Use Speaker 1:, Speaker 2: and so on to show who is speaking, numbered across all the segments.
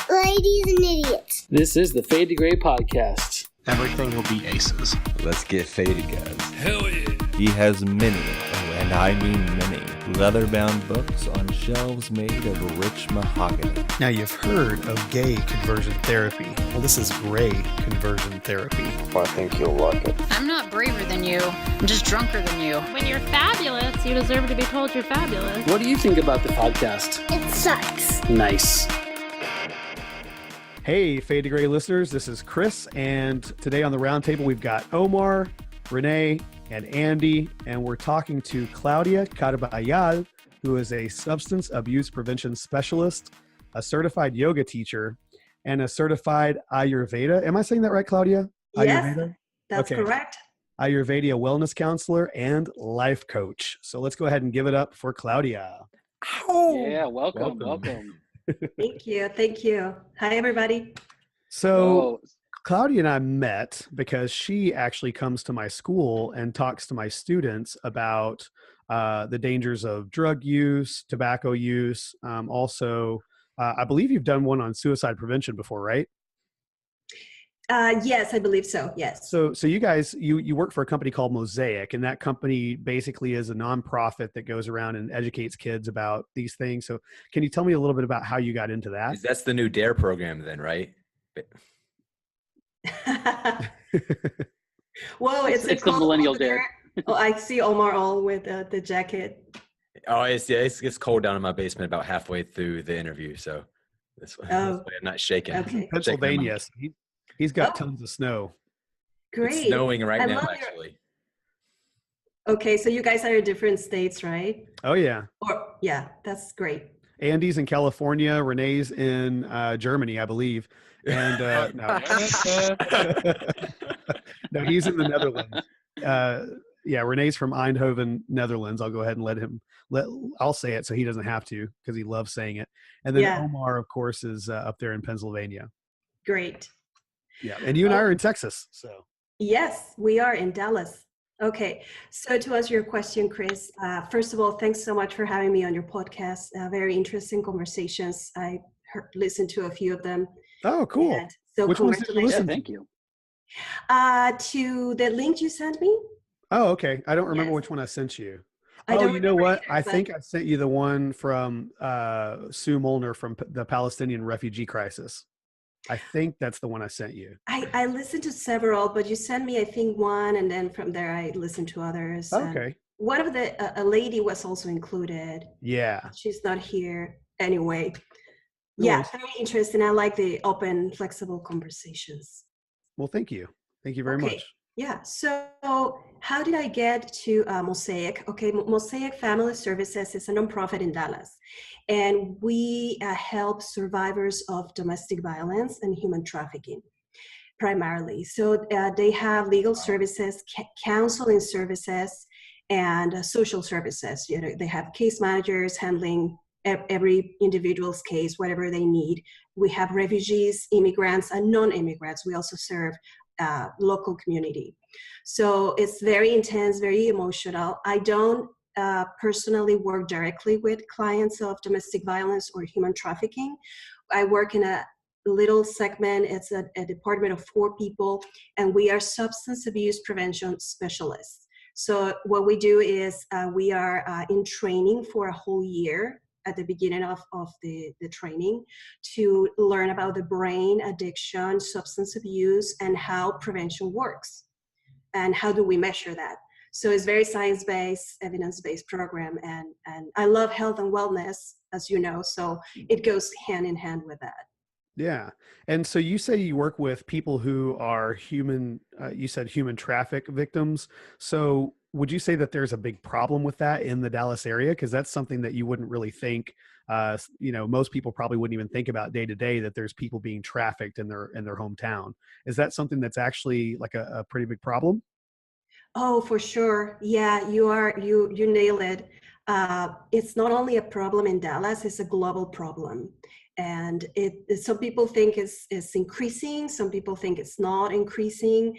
Speaker 1: Ladies and idiots.
Speaker 2: This is the Fade to Gray podcast.
Speaker 3: Everything will be aces.
Speaker 4: Let's get faded, guys.
Speaker 2: Hell yeah.
Speaker 4: He has many, and I mean many, leather-bound books on shelves made of rich mahogany.
Speaker 3: Now, you've heard of gay conversion therapy. Well, this is gray conversion therapy.
Speaker 5: I think you'll like it.
Speaker 6: I'm not braver than you. I'm just drunker than you.
Speaker 7: When you're fabulous, you deserve to be told you're fabulous.
Speaker 2: What do you think about the podcast?
Speaker 1: It sucks.
Speaker 2: Nice.
Speaker 3: Hey, Fade to Gray listeners, this is Chris, and today on the roundtable we've got Omar, Renee, and Andy, and we're talking to Claudia Carballal, who is a substance abuse prevention specialist, a certified yoga teacher, and a certified Ayurveda. Am I saying that right, Claudia?
Speaker 8: Yes,
Speaker 3: Ayurveda?
Speaker 8: that's correct.
Speaker 3: Ayurveda wellness counselor and life coach. So let's go ahead and give it up for Claudia.
Speaker 2: Yeah, welcome.
Speaker 8: Thank you. Hi, everybody.
Speaker 3: So Claudia and I met because she actually comes to my school and talks to my students about the dangers of drug use, tobacco use. Also, I believe you've done one on suicide prevention before, right?
Speaker 8: Yes, I believe so. Yes.
Speaker 3: So you guys, you work for a company called Mosaic, and that company basically is a nonprofit that goes around and educates kids about these things. So can you tell me a little bit about how you got into that?
Speaker 4: That's the new DARE program then, right?
Speaker 8: Well, it's
Speaker 2: the millennial dare.
Speaker 8: Oh, I see Omar all with the jacket.
Speaker 4: Oh, it's cold down in my basement about halfway through the interview, so that's why I'm not shaking.
Speaker 8: Okay.
Speaker 3: Pennsylvania. So he's got tons of snow.
Speaker 8: Great.
Speaker 4: It's snowing right now,
Speaker 8: love
Speaker 4: actually.
Speaker 8: Okay, so you guys are in different states, right?
Speaker 3: Oh, yeah.
Speaker 8: Yeah, that's great.
Speaker 3: Andy's in California. Renee's in Germany, I believe. And no, he's in the Netherlands. Yeah, Renee's from Eindhoven, Netherlands. I'll go ahead and I'll say it so he doesn't have to because he loves saying it. And then Omar, of course, is up there in Pennsylvania.
Speaker 8: Great.
Speaker 3: Yeah, and you and I are in Texas. So
Speaker 8: yes, we are in Dallas. Okay, so to answer your question, Chris, first of all, thanks so much for having me on your podcast. Very interesting conversations. I listened to a few of them.
Speaker 3: Oh, cool.
Speaker 8: And so
Speaker 3: which ones did you listen to?
Speaker 2: Thank you.
Speaker 8: To the link you sent me.
Speaker 3: Oh, okay. I don't remember which one I sent you. You know what? I think I sent you the one from Sue Molnar from the Palestinian refugee crisis. I think that's the one I sent you.
Speaker 8: I listened to several, but you sent me, I think, one, and then from there I listened to others.
Speaker 3: Okay.
Speaker 8: One of a lady was also included.
Speaker 3: Yeah.
Speaker 8: She's not here anyway.
Speaker 3: No
Speaker 8: yeah,
Speaker 3: worries.
Speaker 8: very interesting. I like the open, flexible conversations.
Speaker 3: Well, thank you. Thank you very much.
Speaker 8: Yeah. So how did I get to Mosaic? Okay, Mosaic Family Services is a nonprofit in Dallas. And we help survivors of domestic violence and human trafficking, primarily. So they have legal services, counseling services, and social services. You know, they have case managers handling every individual's case, whatever they need. We have refugees, immigrants, and non-immigrants. We also serve local community. So it's very intense, very emotional. I don't personally work directly with clients of domestic violence or human trafficking. I work in a little segment. It's a department of 4 people, and we are substance abuse prevention specialists. So what we do is we are in training for a whole year at the beginning of the training to learn about the brain, addiction, substance abuse, and how prevention works. And how do we measure that? So it's very science-based, evidence-based program. And I love health and wellness, as you know, so it goes hand in hand with that.
Speaker 3: Yeah. And so you say you work with people who are human traffic victims. So would you say that there's a big problem with that in the Dallas area? Because that's something that you wouldn't really think, most people probably wouldn't even think about day to day, that there's people being trafficked in their hometown. Is that something that's actually like a pretty big problem?
Speaker 8: Oh, for sure. Yeah, you nailed it. It's not only a problem in Dallas, it's a global problem. And some people think it's increasing, some people think it's not increasing.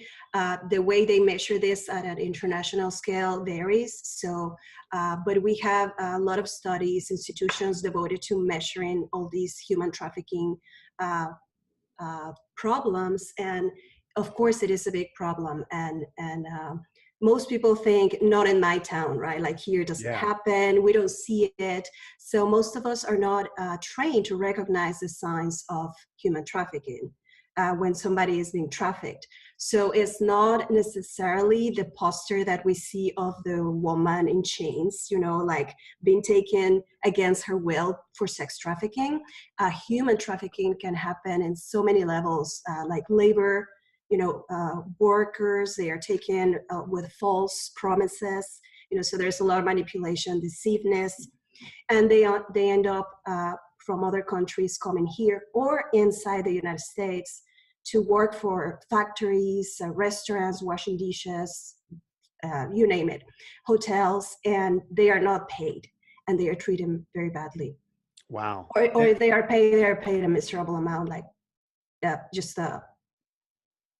Speaker 8: The way they measure this at an international scale varies. So, but we have a lot of studies, institutions devoted to measuring all these human trafficking problems. And of course, it is a big problem. And most people think, not in my town, right? Like here it doesn't happen, we don't see it. So most of us are not trained to recognize the signs of human trafficking when somebody is being trafficked. So it's not necessarily the posture that we see of the woman in chains, you know, like being taken against her will for sex trafficking. Human trafficking can happen in so many levels, like labor, you know, workers, they are taken with false promises, you know, so there's a lot of manipulation, deceiveness, and they end up from other countries coming here or inside the United States to work for factories, restaurants, washing dishes, you name it, hotels, and they are not paid and they are treated very badly.
Speaker 3: Wow.
Speaker 8: Or they are paid a miserable amount, like just a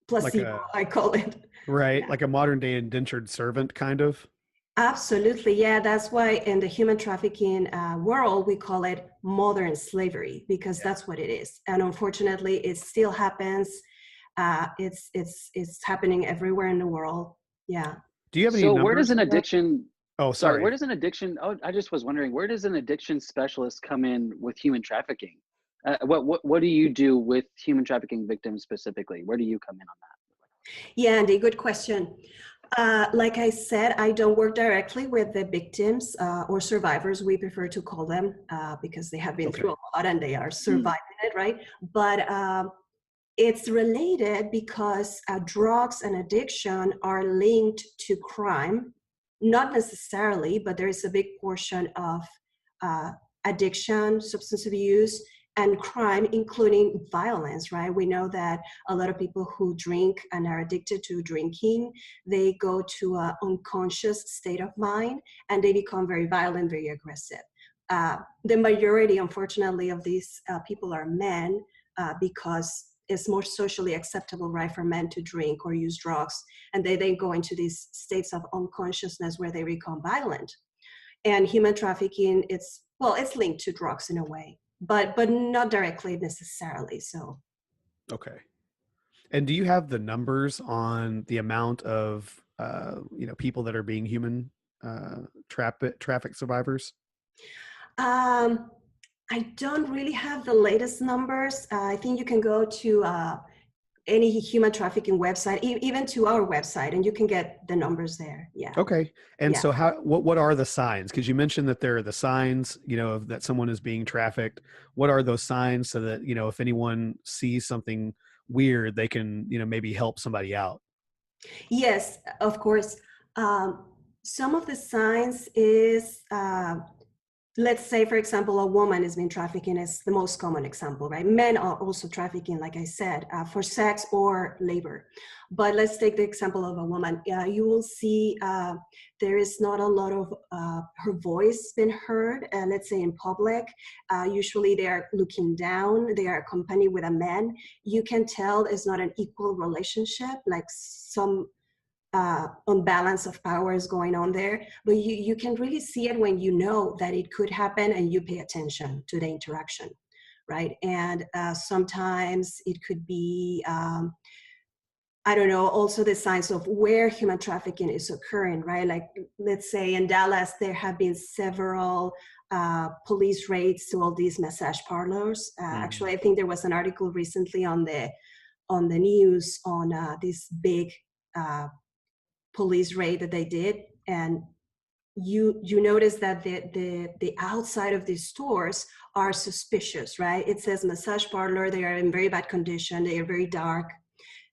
Speaker 8: placebo, I call it.
Speaker 3: Right,
Speaker 8: Yeah.
Speaker 3: like a modern day indentured servant, kind of.
Speaker 8: Absolutely, yeah. That's why in the human trafficking world, we call it modern slavery, because that's what it is. And unfortunately, it still happens. It's happening everywhere in the world. Yeah.
Speaker 3: Do you have any
Speaker 2: So
Speaker 3: numbers?
Speaker 2: where does an
Speaker 3: on that?
Speaker 2: addiction,
Speaker 3: Oh, sorry.
Speaker 2: where does an addiction, I just was wondering, where does an addiction specialist come in with human trafficking? What do you do with human trafficking victims specifically? Where do you come in on that?
Speaker 8: Yeah, Andy, good question. Like I said, I don't work directly with the victims or survivors, we prefer to call them, because they have been through a lot and they are surviving it, right? But it's related because drugs and addiction are linked to crime. Not necessarily, but there is a big portion of addiction, substance abuse, and crime, including violence, right? We know that a lot of people who drink and are addicted to drinking, they go to an unconscious state of mind and they become very violent, very aggressive. The majority, unfortunately, of these people are men because it's more socially acceptable, right, for men to drink or use drugs. And they then go into these states of unconsciousness where they become violent. And human trafficking, it's linked to drugs in a way, but not directly necessarily. So. Okay.
Speaker 3: And do you have the numbers on the amount of people that are being human traffic survivors?
Speaker 8: I don't really have the latest numbers. I think you can go to any human trafficking website, even to our website, and you can get the numbers there. Yeah.
Speaker 3: Okay. And so what are the signs? Because you mentioned that there are the signs, of that someone is being trafficked. What are those signs so that, if anyone sees something weird, they can, maybe help somebody out?
Speaker 8: Yes, of course. Some of the signs is, let's say, for example, a woman is being trafficking is the most common example, right? Men are also trafficking, like I said, for sex or labor. But let's take the example of a woman. You will see there is not a lot of her voice been heard, let's say in public. Usually they are looking down, they are accompanied with a man. You can tell it's not an equal relationship, like some unbalance of power is going on there, but you can really see it when you know that it could happen and you pay attention to the interaction, right? And sometimes it could be, I don't know, also the signs of where human trafficking is occurring, right? Like, let's say in Dallas, there have been several police raids to all these massage parlors. Actually, I think there was an article recently on the news on this big police raid that they did, and you notice that the outside of these stores are suspicious, right? It says massage parlor, they are in very bad condition, they are very dark,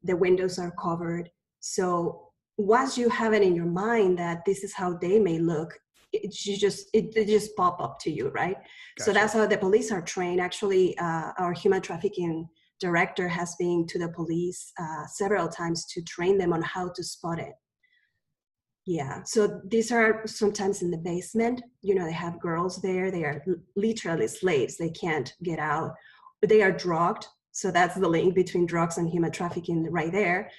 Speaker 8: the windows are covered. So once you have it in your mind that this is how they may look, it just pop up to you, right? Gotcha. So that's how the police are trained. Actually, our human trafficking director has been to the police several times to train them on how to spot it. Yeah, so these are sometimes in the basement, they have girls there, they are literally slaves, they can't get out. they are drugged. So that's the link between drugs and human trafficking right there,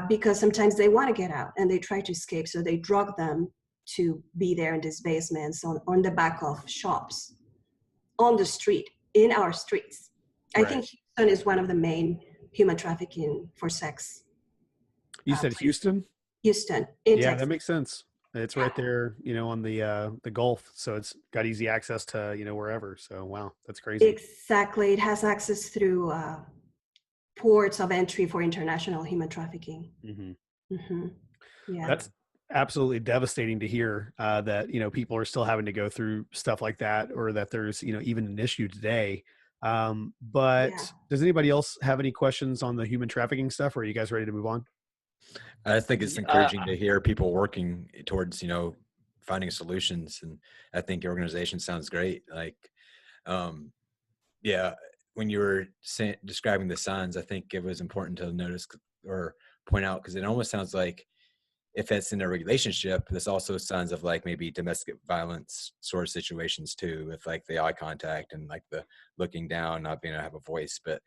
Speaker 8: because sometimes they want to get out and they try to escape. So they drug them to be there in these basements on the back of shops, on the street, in our streets. I think Houston is one of the main human trafficking for sex.
Speaker 3: You said
Speaker 8: places.
Speaker 3: Houston?
Speaker 8: Houston, in
Speaker 3: Yeah,
Speaker 8: Texas.
Speaker 3: that makes sense. It's right there, on the Gulf, so it's got easy access to wherever. So wow, that's crazy.
Speaker 8: Exactly, it has access through ports of entry for international human trafficking. Yeah,
Speaker 3: That's absolutely devastating to hear that people are still having to go through stuff like that, or that there's even an issue today. But does anybody else have any questions on the human trafficking stuff, or are you guys ready to move on?
Speaker 5: I think it's encouraging to hear people working towards, finding solutions. And I think your organization sounds great. Like, when you were describing the signs, I think it was important to notice or point out, because it almost sounds like if it's in a relationship, there's also signs of like maybe domestic violence sort of situations too, with like the eye contact and like the looking down, not being able to have a voice. But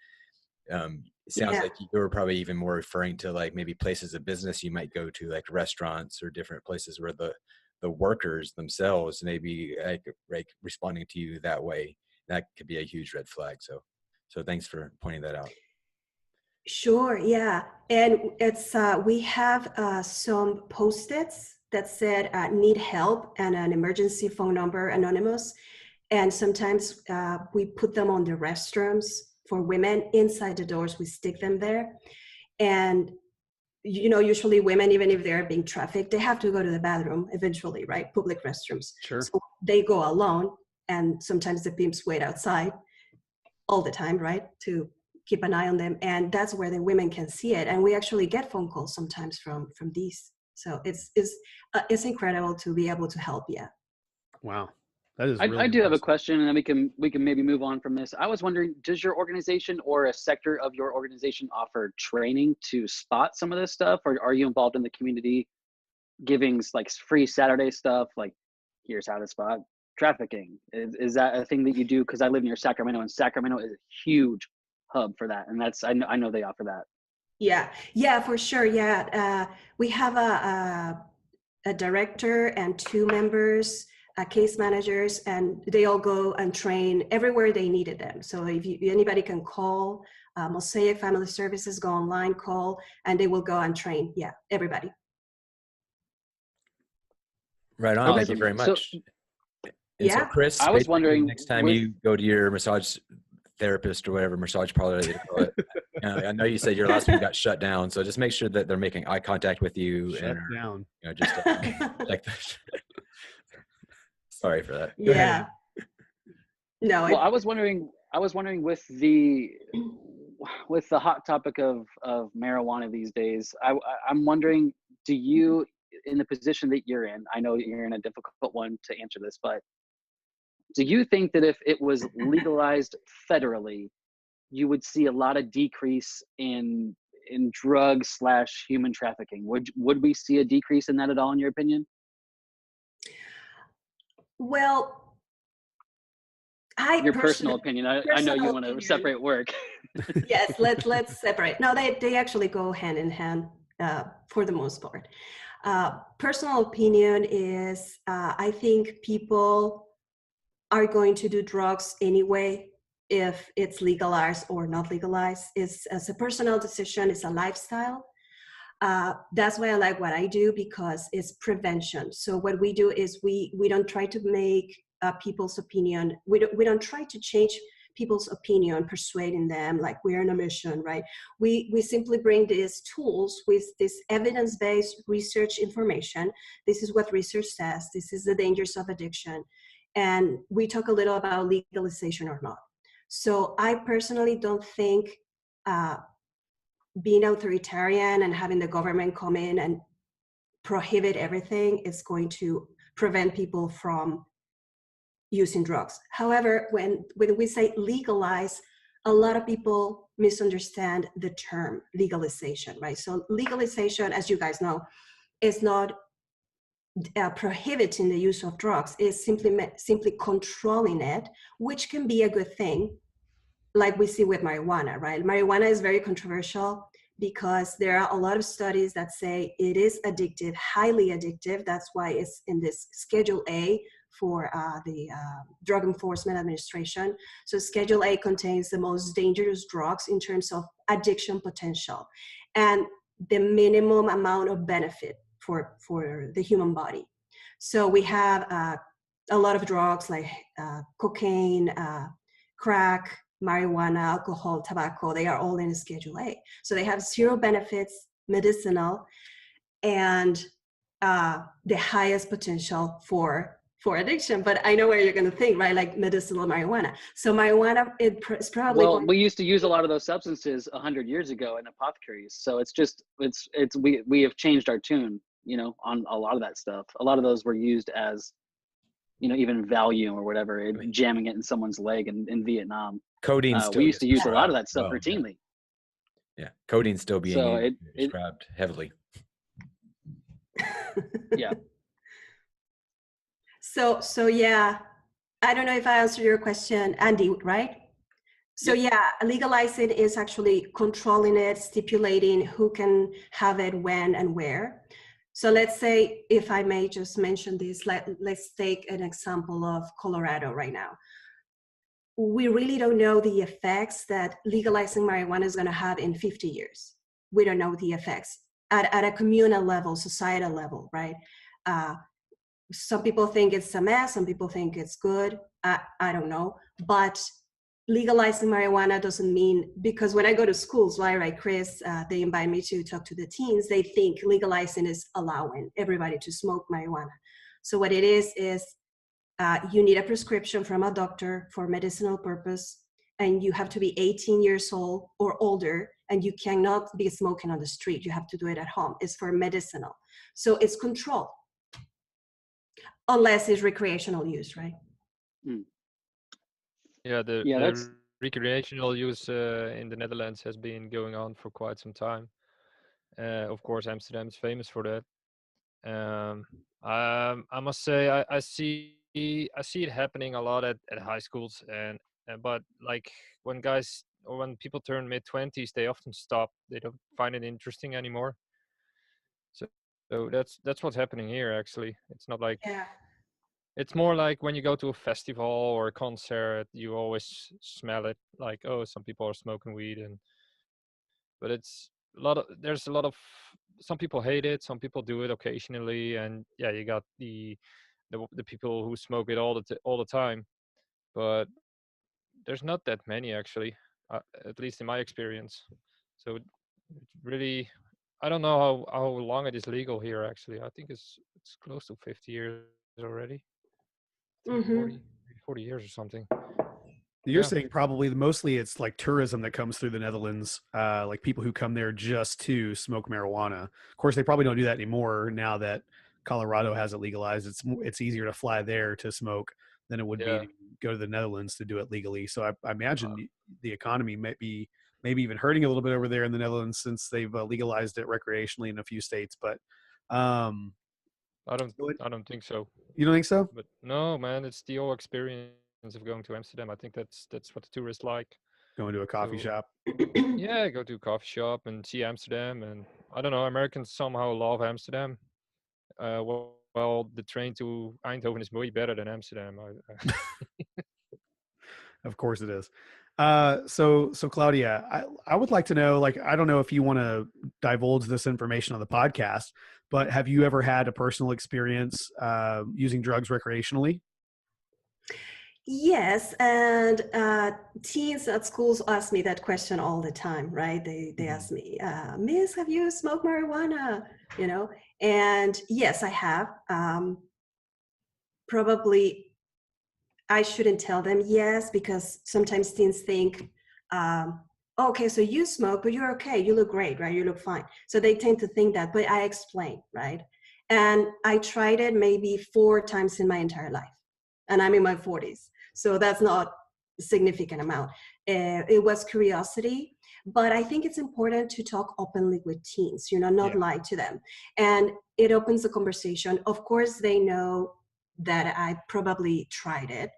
Speaker 5: it sounds like you were probably even more referring to like maybe places of business you might go to, like restaurants or different places where the workers themselves may be like responding to you that way. That could be a huge red flag. So thanks for pointing that out.
Speaker 8: Sure, yeah. And it's we have some post-its that said need help and an emergency phone number, anonymous. And sometimes we put them on the restrooms for women inside the doors. We stick them there. And usually women, even if they're being trafficked, they have to go to the bathroom eventually, right? Public restrooms.
Speaker 3: Sure.
Speaker 8: So they go alone, and sometimes the pimps wait outside all the time, right? To keep an eye on them. And that's where the women can see it. And we actually get phone calls sometimes from these. So it's incredible to be able to help. Yeah.
Speaker 3: Wow. That is
Speaker 2: I
Speaker 3: really
Speaker 2: do have a
Speaker 3: impressive.
Speaker 2: question, and then we can maybe move on from this. I was wondering, does your organization or a sector of your organization offer training to spot some of this stuff, or are you involved in the community giving like free Saturday stuff, like here's how to spot trafficking? Is that a thing that you do? Because I live near Sacramento, and Sacramento is a huge hub for that, and that's I know they offer that.
Speaker 8: Yeah, for sure. Yeah, we have a director and 2 members, case managers, and they all go and train everywhere they needed them. So if anybody can call Mosaic Family Services, go online, call, and they will go and train. Yeah, everybody.
Speaker 5: Right on.
Speaker 2: Okay.
Speaker 5: Thank you very much. So Chris,
Speaker 2: I was wondering,
Speaker 5: next time you go to your massage therapist or whatever massage parlor they call it, I know you said your last one got shut down, so just make sure that they're making eye contact with you.
Speaker 3: Shut down.
Speaker 5: Just check that. Sorry for that.
Speaker 8: Yeah. No.
Speaker 2: Well, I was wondering with the hot topic of marijuana these days, I'm wondering, do you, in the position that you're in, I know you're in a difficult one to answer this, but do you think that if it was legalized federally, you would see a lot of decrease in drug/human trafficking? Would we see a decrease in that at all, in your opinion?
Speaker 8: Well,
Speaker 2: your personal opinion. I know you want to separate work.
Speaker 8: Yes, let's separate. No, they actually go hand in hand for the most part. Personal opinion is I think people are going to do drugs anyway, if it's legalized or not legalized. It's a personal decision, it's a lifestyle. That's why I like what I do, because it's prevention. So what we do is we don't try to make people's opinion, we don't try to change people's opinion, persuading them like we're on a mission, right? We simply bring these tools with this evidence-based research information. This is what research says. This is the dangers of addiction. And we talk a little about legalization or not. So I personally don't think being authoritarian and having the government come in and prohibit everything is going to prevent people from using drugs. However, when we say legalize, a lot of people misunderstand the term legalization, right? So legalization, as you guys know, is not prohibiting the use of drugs. Is simply controlling it, which can be a good thing. like we see with marijuana, right? Marijuana is very controversial because there are a lot of studies that say it is addictive, highly addictive. That's why it's in this Schedule A for the Drug Enforcement Administration. So Schedule A contains the most dangerous drugs in terms of addiction potential and the minimum amount of benefit for the human body. So we have a lot of drugs like cocaine, crack, marijuana, alcohol, tobacco. They are all in Schedule A. So they have zero benefits, medicinal, and the highest potential for addiction. But I know where you're going to think, right? Like medicinal marijuana. So marijuana is probably
Speaker 2: we used to use a lot of those substances 100 years ago in apothecaries. So we have changed our tune, on a lot of that stuff. A lot of those were used as, even Valium or whatever, jamming it in someone's leg in Vietnam.
Speaker 5: Codeine.
Speaker 2: We used to use a lot of that stuff routinely.
Speaker 5: Yeah, codeine's still being prescribed heavily.
Speaker 2: Yeah.
Speaker 8: So yeah, I don't know if I answered your question, Andy, right? So yeah, legalizing is actually controlling it, stipulating who can have it, when and where. So let's say, if I may just mention this, let's take an example of Colorado right now. We really don't know the effects that legalizing marijuana is going to have in 50 years. We don't know the effects at a communal level, societal level, right? Some people think it's a mess, some people think it's good. I don't know. But legalizing marijuana doesn't mean, because when I go to schools, right, Chris, they invite me to talk to the teens, they think legalizing is allowing everybody to smoke marijuana. So what it is you need a prescription from a doctor for medicinal purpose, and you have to be 18 years old or older, and you cannot be smoking on the street. You have to do it at home. It's for medicinal. So it's controlled, unless it's recreational use, right?
Speaker 2: Mm.
Speaker 9: Yeah, the recreational use in the Netherlands has been going on for quite some time. Of course, Amsterdam is famous for that. I must say, I see it happening a lot at high schools, but like when people turn mid-20s, they often stop. They don't find it interesting anymore. So that's what's happening here. Actually, it's not like.
Speaker 8: Yeah.
Speaker 9: It's more like when you go to a festival or a concert, you always smell it. Like, oh, some people are smoking weed, but there's a lot of. Some people hate it. Some people do it occasionally, and yeah, you got the people who smoke it all the time. But there's not that many actually, at least in my experience. So it's really, I don't know how long it is legal here. Actually, I think it's close to 50 years already. 40 years or something.
Speaker 3: You're saying probably mostly it's like tourism that comes through the Netherlands, like people who come there just to smoke marijuana. Of course, they probably don't do that anymore now that Colorado has it legalized. It's easier to fly there to smoke than it would be to go to the Netherlands to do it legally. So I imagine the economy might be maybe even hurting a little bit over there in the Netherlands since they've legalized it recreationally in a few states. But
Speaker 9: I don't think so.
Speaker 3: You don't think so?
Speaker 9: But no, man, it's the whole experience of going to Amsterdam. I think that's what the tourists like.
Speaker 3: Going to a coffee shop.
Speaker 9: Yeah, go to a coffee shop and see Amsterdam, and I don't know, Americans somehow love Amsterdam. Well, the train to Eindhoven is way better than Amsterdam.
Speaker 3: Of course it is. So Claudia, I would like to know, like, I don't know if you want to divulge this information on the podcast, but have you ever had a personal experience using drugs recreationally?
Speaker 8: Yes, and teens at schools ask me that question all the time, right? They ask me, Miss, have you smoked marijuana? And yes, I have. Probably I shouldn't tell them yes, because sometimes teens think, okay, so you smoke, but you're okay. You look great, right? You look fine. So they tend to think that, but I explain, right? And I tried it maybe 4 times in my entire life. And I'm in my 40s. So that's not a significant amount. It was curiosity, but I think it's important to talk openly with teens, not lie to them. And it opens the conversation. Of course, they know that I probably tried it,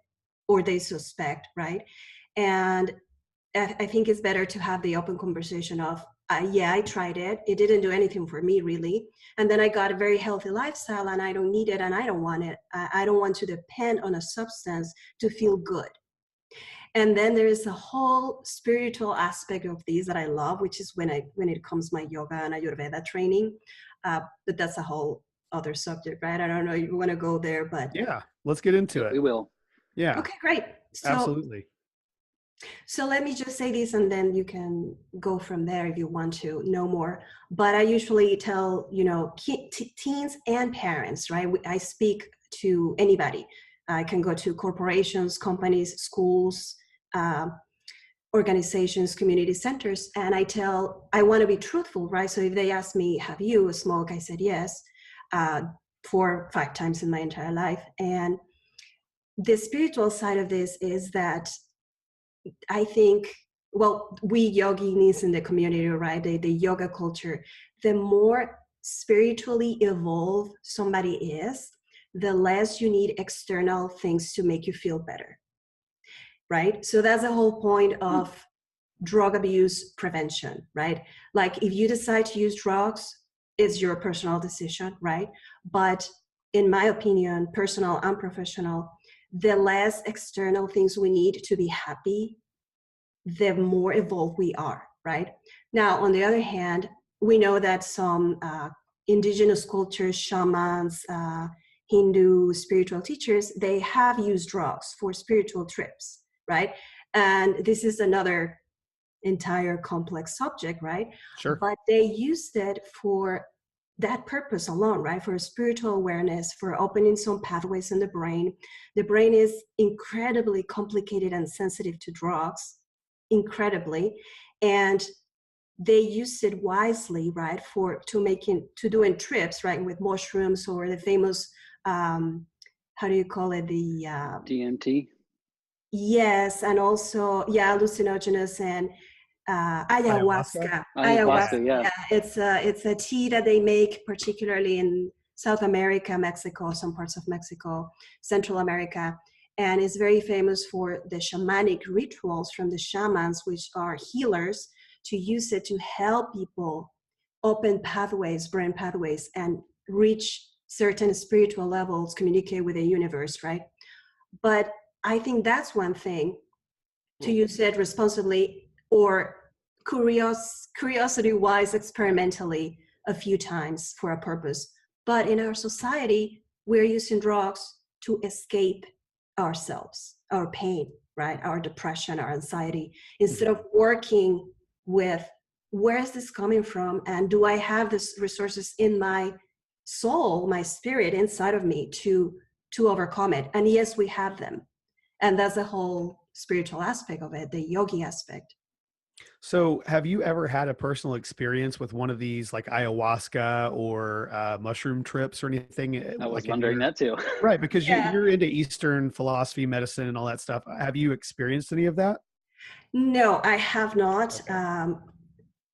Speaker 8: or they suspect, right? And I think it's better to have the open conversation of, yeah, I tried it. It didn't do anything for me, really. And then I got a very healthy lifestyle, and I don't need it, and I don't want it. I don't want to depend on a substance to feel good. And then there is a whole spiritual aspect of these that I love, which is when it comes my yoga and Ayurveda training. But that's a whole other subject, right? I don't know if you want to go there, but
Speaker 3: Yeah, let's get into it.
Speaker 2: We will.
Speaker 3: Yeah.
Speaker 8: Okay, great. So,
Speaker 3: absolutely.
Speaker 8: So let me just say this, and then you can go from there if you want to know more. But I usually tell, teens and parents, right? I speak to anybody. I can go to corporations, companies, schools, organizations, community centers, and I want to be truthful, right? So if they ask me, have you smoked? I said yes, 4 or 5 times in my entire life. And the spiritual side of this is that I think, well, we yoginis in the community, right? The yoga culture, the more spiritually evolved somebody is, the less you need external things to make you feel better, right? So that's the whole point of drug abuse prevention, right? Like if you decide to use drugs, it's your personal decision, right? But in my opinion, personal and professional, the less external things we need to be happy, the more evolved we are, right? Now, on the other hand, we know that some indigenous cultures, shamans, Hindu spiritual teachers, they have used drugs for spiritual trips, right? And this is another entire complex subject, right?
Speaker 3: Sure.
Speaker 8: But they used it for that purpose alone, right? For spiritual awareness, for opening some pathways in the brain. The brain is incredibly complicated and sensitive to drugs, incredibly, and they use it wisely, right? To doing trips, right? With mushrooms or the famous, how do you call it? The
Speaker 2: DMT.
Speaker 8: Yes, and also hallucinogenous and ayahuasca.
Speaker 2: Ayahuasca, yeah.
Speaker 8: It's a tea that they make particularly in South America, Mexico, some parts of Mexico, Central America, and is very famous for the shamanic rituals from the shamans, which are healers, to use it to help people open pathways, brain pathways, and reach certain spiritual levels, communicate with the universe, right? But I think that's one thing, to use it responsibly or curiosity-wise, experimentally a few times for a purpose. But in our society, we're using drugs to escape ourselves, our pain, right? Our depression, our anxiety, instead of working with where is this coming from, and do I have this resources in my soul, my spirit inside of me to overcome it? And yes, we have them. And that's the whole spiritual aspect of it, the yogi aspect.
Speaker 3: So have you ever had a personal experience with one of these, like ayahuasca or mushroom trips or anything?
Speaker 2: I was
Speaker 3: like
Speaker 2: wondering that too.
Speaker 3: Right, because
Speaker 8: Yeah.
Speaker 3: you're into Eastern philosophy, medicine, and all that stuff. Have you experienced any of that?
Speaker 8: No, I have not.
Speaker 3: Okay.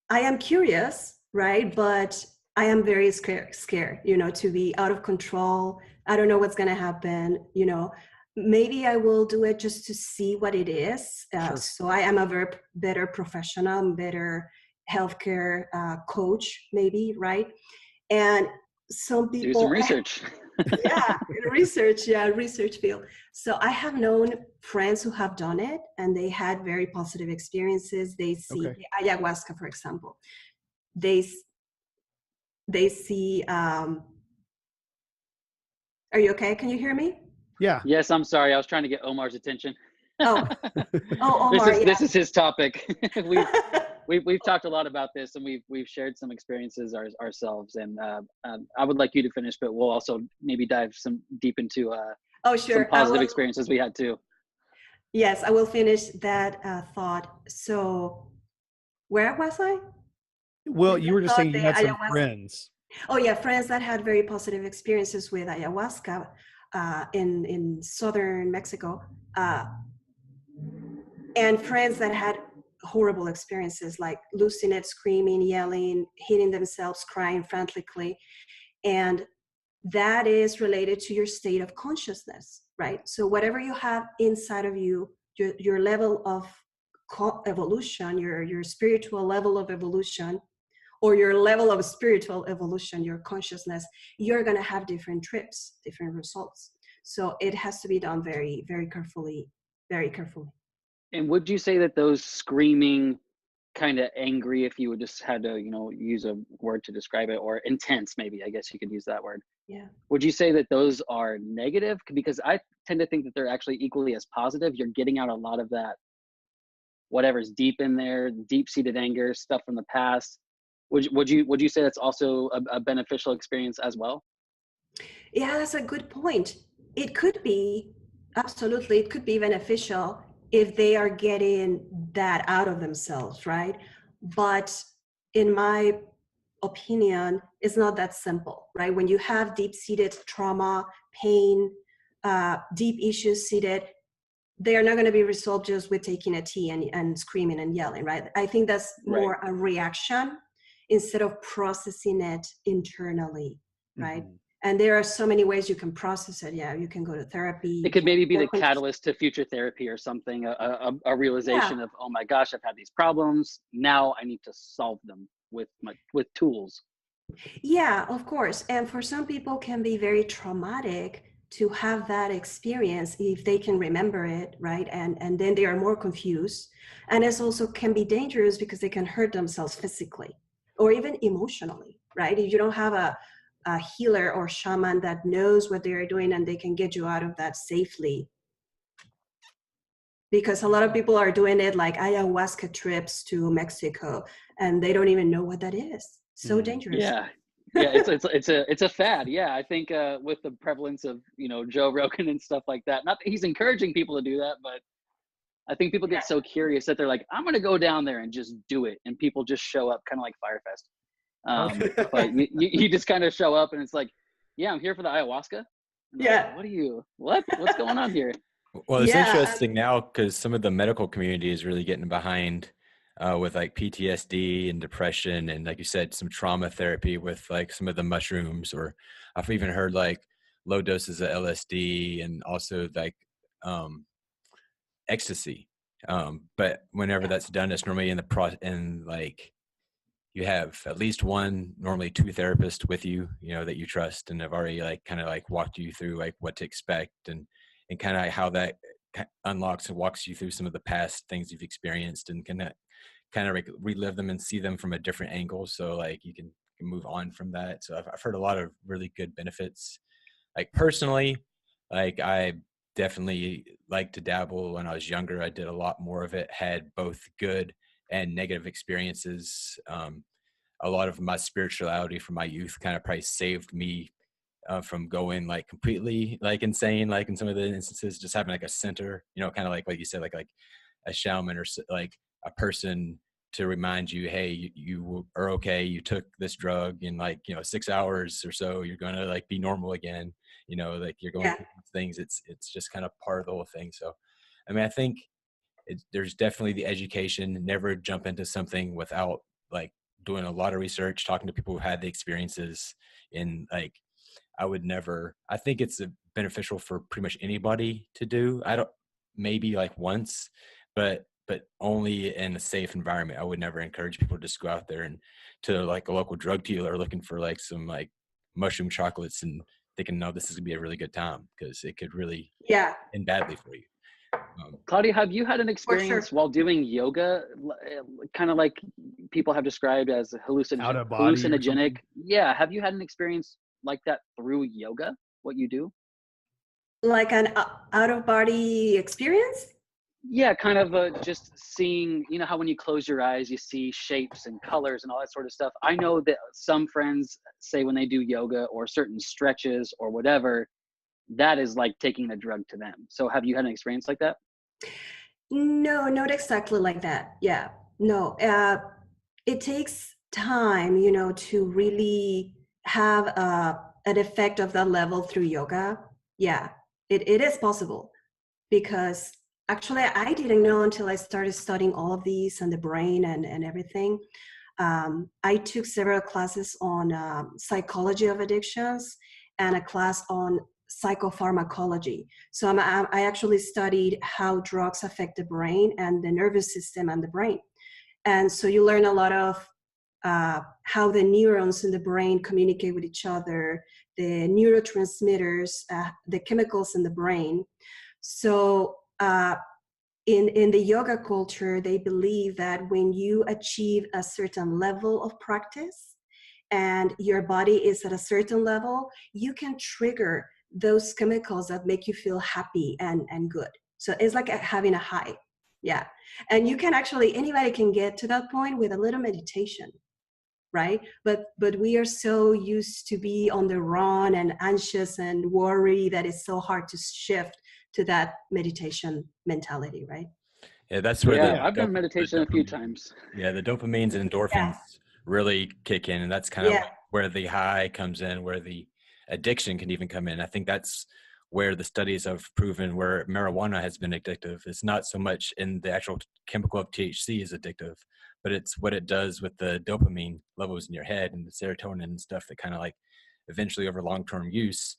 Speaker 8: I am curious, right? But I am very scared, to be out of control. I don't know what's going to happen, Maybe I will do it just to see what it is.
Speaker 3: Sure.
Speaker 8: So I am a better professional, better healthcare coach, maybe, right? And some people
Speaker 2: do some research.
Speaker 8: research field. So I have known friends who have done it, and they had very positive experiences. They see ayahuasca, for example. They see. Are you okay? Can you hear me?
Speaker 3: Yeah.
Speaker 2: Yes, I'm sorry. I was trying to get Omar's attention.
Speaker 8: Oh, Omar,
Speaker 2: this is his topic. We've talked a lot about this, and we've shared some experiences ourselves. And I would like you to finish, but we'll also maybe dive deep into some positive experiences we had too.
Speaker 8: Yes, I will finish that thought. So, where was I?
Speaker 3: Well, you were just saying you had some friends.
Speaker 8: Oh yeah, friends that had very positive experiences with ayahuasca in southern Mexico, and friends that had horrible experiences, like losing it, screaming, yelling, hitting themselves, crying frantically. And that is related to your state of consciousness, right? So whatever you have inside of you, your level of evolution, your spiritual level of evolution, or your level of spiritual evolution, your consciousness, you're going to have different trips, different results. So it has to be done very, very carefully, very carefully.
Speaker 2: And would you say that those screaming, kind of angry, if you would just had to, use a word to describe it, or intense, maybe, I guess you could use that word.
Speaker 8: Yeah.
Speaker 2: Would you say that those are negative? Because I tend to think that they're actually equally as positive. You're getting out a lot of that, whatever's deep in there, deep-seated anger, stuff from the past. Would you say that's also a beneficial experience as well?
Speaker 8: Yeah, that's a good point. It could be, absolutely, it could be beneficial if they are getting that out of themselves, right? But in my opinion, it's not that simple, right? When you have deep-seated trauma, pain, deep issues seated, they are not going to be resolved just with taking a tea and screaming and yelling, right? I think that's more a reaction instead of processing it internally, right?
Speaker 3: Mm-hmm.
Speaker 8: And there are so many ways you can process it. Yeah, you can go to therapy.
Speaker 2: It could maybe be the catalyst to future therapy or something, a realization of, oh my gosh, I've had these problems. Now I need to solve them with tools.
Speaker 8: Yeah, of course. And for some people can be very traumatic to have that experience if they can remember it, right? And then they are more confused. And it also can be dangerous because they can hurt themselves physically or even emotionally, right? If you don't have a healer or shaman that knows what they are doing and they can get you out of that safely. Because a lot of people are doing it like ayahuasca trips to Mexico and they don't even know what that is. So dangerous.
Speaker 2: Yeah. It's a fad. Yeah, I think with the prevalence of Joe Rogan and stuff like that. Not that he's encouraging people to do that, but I think people get so curious that they're like, I'm going to go down there and just do it, and people just show up, kind of like Firefest. But you just kind of show up, and it's like, yeah, I'm here for the ayahuasca.
Speaker 8: Yeah.
Speaker 2: Like, what's going on here?
Speaker 5: Well, it's interesting now because some of the medical community is really getting behind with like PTSD and depression, and like you said, some trauma therapy with like some of the mushrooms, or I've even heard like low doses of LSD and also like ecstasy. But whenever that's done, it's normally in the and like you have at least one, normally two therapists with you, that you trust and have already like kind of like walked you through like what to expect and kind of how that unlocks and walks you through some of the past things you've experienced and can kind of relive them and see them from a different angle. So like you can move on from that. So I've heard a lot of really good benefits. Like personally, like I definitely like to dabble. When I was younger, I did a lot more of it, had both good and negative experiences. A lot of my spirituality from my youth kind of probably saved me from going like completely like insane, like in some of the instances, just having like a center, kind of like what you said, like a shaman or like a person to remind you, hey, you are okay. You took this drug in like, 6 hours or so, you're going to like be normal again. Like you're going through things. It's just kind of part of the whole thing. So, I mean, I think there's definitely the education. Never jump into something without like doing a lot of research, talking to people who had the experiences. And like, I think it's beneficial for pretty much anybody to do. Maybe like once, but only in a safe environment. I would never encourage people to just go out there and to like a local drug dealer looking for like some like mushroom chocolates and thinking, no, this is gonna be a really good time, because it could really end badly for you.
Speaker 2: Claudia, have you had an experience while doing yoga, kind of like people have described as hallucinogenic? Yeah. Have you had an experience like that through yoga, what you do?
Speaker 8: Like an out-of-body experience?
Speaker 2: Yeah, kind of just seeing, how when you close your eyes, you see shapes and colors and all that sort of stuff. I know that some friends say when they do yoga or certain stretches or whatever, that is like taking a drug to them. So have you had an experience like that?
Speaker 8: No, not exactly like that. Yeah, no. It takes time, to really have an effect of that level through yoga. Yeah, it is possible, because actually I didn't know until I started studying all of these and the brain and everything. I took several classes on psychology of addictions and a class on psychopharmacology. So I actually studied how drugs affect the brain and the nervous system and the brain. And so you learn a lot of how the neurons in the brain communicate with each other, the neurotransmitters, the chemicals in the brain. So in the yoga culture, they believe that when you achieve a certain level of practice and your body is at a certain level, you can trigger those chemicals that make you feel happy and good. So it's like having a high. Yeah. And you can actually, anybody can get to that point with a little meditation, right? But we are so used to be on the run and anxious and worry that it's so hard to shift to that meditation mentality, right?
Speaker 5: Yeah, that's where
Speaker 2: Yeah, I've done meditation a few times.
Speaker 5: Yeah, the dopamines and endorphins really kick in, and that's kind of like where the high comes in, where the addiction can even come in. I think that's where the studies have proven where marijuana has been addictive. It's not so much in the actual chemical of THC is addictive, but it's what it does with the dopamine levels in your head and the serotonin and stuff that kind of like eventually over long-term use,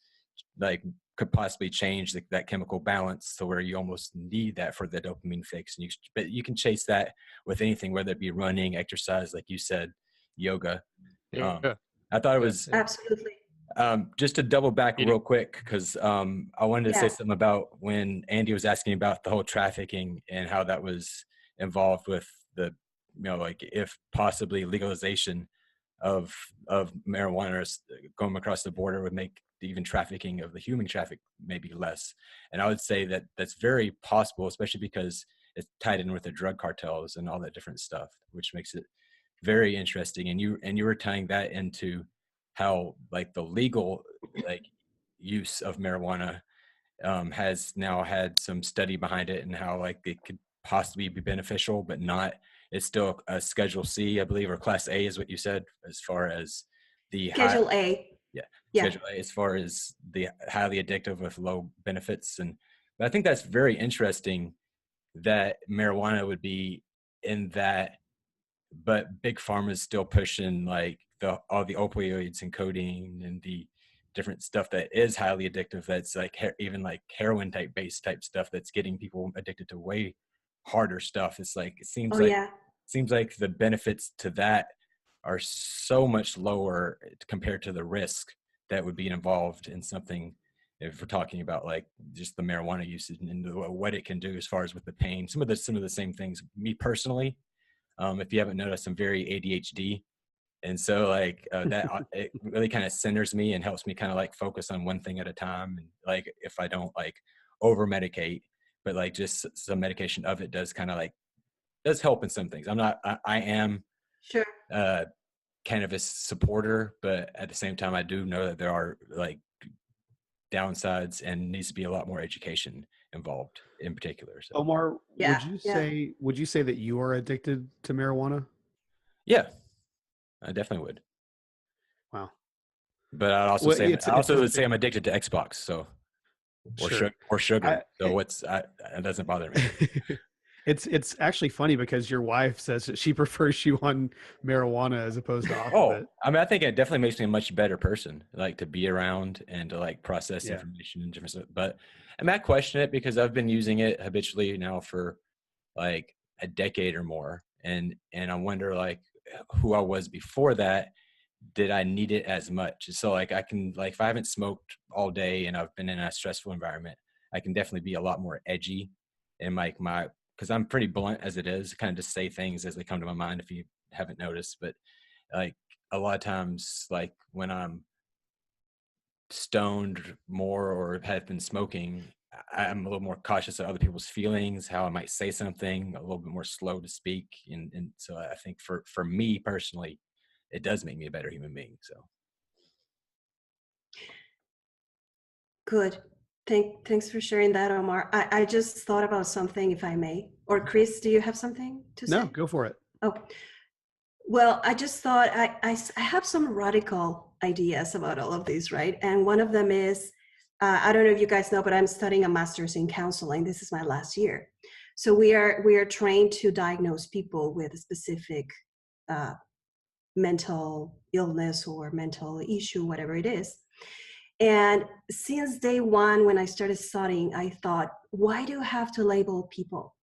Speaker 5: like could possibly change that chemical balance to where you almost need that for the dopamine fix. And but you can chase that with anything, whether it be running, exercise, like you said, yoga. I thought it was
Speaker 8: absolutely.
Speaker 5: Just to double back real quick, because I wanted to say something about when Andy was asking about the whole trafficking and how that was involved with the, like if possibly legalization of marijuana going across the border would make even trafficking of the human traffic maybe less. And I would say that that's very possible, especially because it's tied in with the drug cartels and all that different stuff, which makes it very interesting. And you were tying that into how like the legal like use of marijuana has now had some study behind it and how like it could possibly be beneficial, but not. It's still a Schedule C, I believe, or Class A is what you said, as far as the
Speaker 8: Schedule A.
Speaker 5: Schedule A, as far as the highly addictive with low benefits. And but I think that's very interesting that marijuana would be in that, but big pharma is still pushing like all the opioids and codeine and the different stuff that is highly addictive. That's like even like heroin type based type stuff that's getting people addicted to way harder stuff. It's like it seems like the benefits to that are so much lower compared to the risk that would be involved in something. If we're talking about like just the marijuana usage and what it can do as far as with the pain, some of the same things. Me personally, if you haven't noticed, I'm very ADHD. And so like that, it really kind of centers me and helps me kind of like focus on one thing at a time. And like, if I don't like over medicate, but like just some medication of it does kind of like, does help in some things. I am
Speaker 8: sure
Speaker 5: cannabis supporter, but at the same time, I do know that there are like downsides and needs to be a lot more education involved in particular. So
Speaker 3: Omar, would you say that you are addicted to marijuana?
Speaker 5: Yeah, I definitely would.
Speaker 3: Wow.
Speaker 5: But I'd also would say I'm addicted to Xbox. So, or sugar. It doesn't bother me.
Speaker 3: It's actually funny because your wife says that she prefers you on marijuana as opposed to off of it.
Speaker 5: I mean, I think it definitely makes me a much better person, like to be around and to like process information and different stuff. But I mean, I question it because I've been using it habitually now for like a decade or more. And I wonder like who I was before that, did I need it as much? So like I can, like if I haven't smoked all day and I've been in a stressful environment, I can definitely be a lot more edgy in like because I'm pretty blunt as it is, kind of just say things as they come to my mind if you haven't noticed. But like a lot of times, like when I'm stoned more or have been smoking, I'm a little more cautious of other people's feelings, how I might say something, a little bit more slow to speak. And so I think for me personally, it does make me a better human being. So.
Speaker 8: Good. Thanks for sharing that, Omar. I just thought about something, if I may. Or Chris, do you have something to say?
Speaker 3: No, go for it.
Speaker 8: Oh, well, I just thought I have some radical ideas about all of this, right? And one of them is, I don't know if you guys know, but I'm studying a master's in counseling. This is my last year. So we are trained to diagnose people with a specific mental illness or mental issue, whatever it is. And since day one, when I started studying, I thought, why do you have to label people?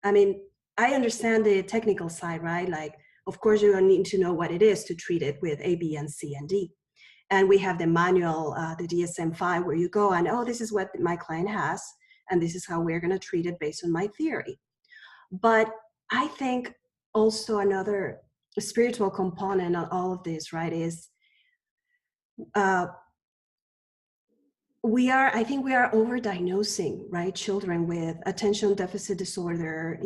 Speaker 8: I mean, I understand the technical side, right? Like, of course, you need to know what it is to treat it with A, B, and C, and D. And we have the manual, the DSM-5, where you go and, oh, this is what my client has, and this is how we're going to treat it based on my theory. But I think also another spiritual component of all of this, right, is I think we are overdiagnosing, right, children with attention deficit disorder,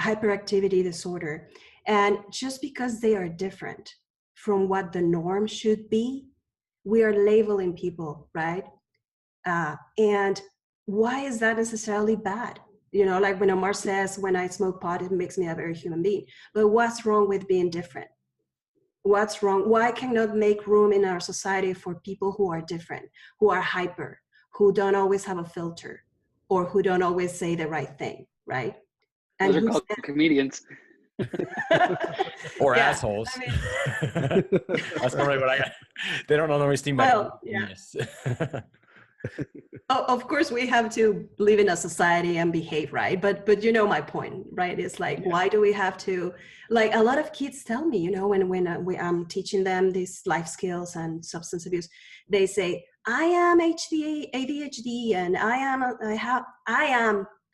Speaker 8: hyperactivity disorder. And just because they are different from what the norm should be, we are labeling people, right? And why is that necessarily bad? You know, like when Omar says, when I smoke pot, it makes me a very human being. But what's wrong with being different? What's wrong? Why cannot make room in our society for people who are different, who are hyper, who don't always have a filter, or who don't always say the right thing, right? And
Speaker 2: Those are called comedians.
Speaker 5: Or
Speaker 8: Yeah,
Speaker 5: assholes.
Speaker 8: I mean,
Speaker 5: that's normally what I got. They don't always seem like.
Speaker 8: well, yeah. Of course, we have to live in a society and behave, right? But you know my point, right? It's like, why do we have to? Like, a lot of kids tell me, you know, when I'm teaching them these life skills and substance abuse, they say, I am ADHD, and I am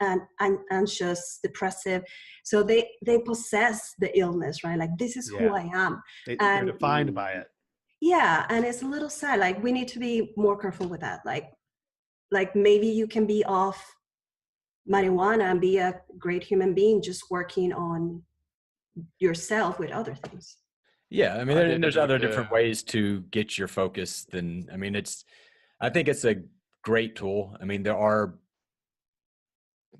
Speaker 8: an anxious, depressive. So they possess the illness, right? Like, this is who I am.
Speaker 3: They're defined by it.
Speaker 8: Yeah, and it's a little sad. Like, we need to be more careful with that. Like maybe you can be off marijuana and be a great human being, just working on yourself with other things.
Speaker 5: Yeah, I mean, there's other different ways to get your focus than, I mean, I think it's a great tool. I mean, there are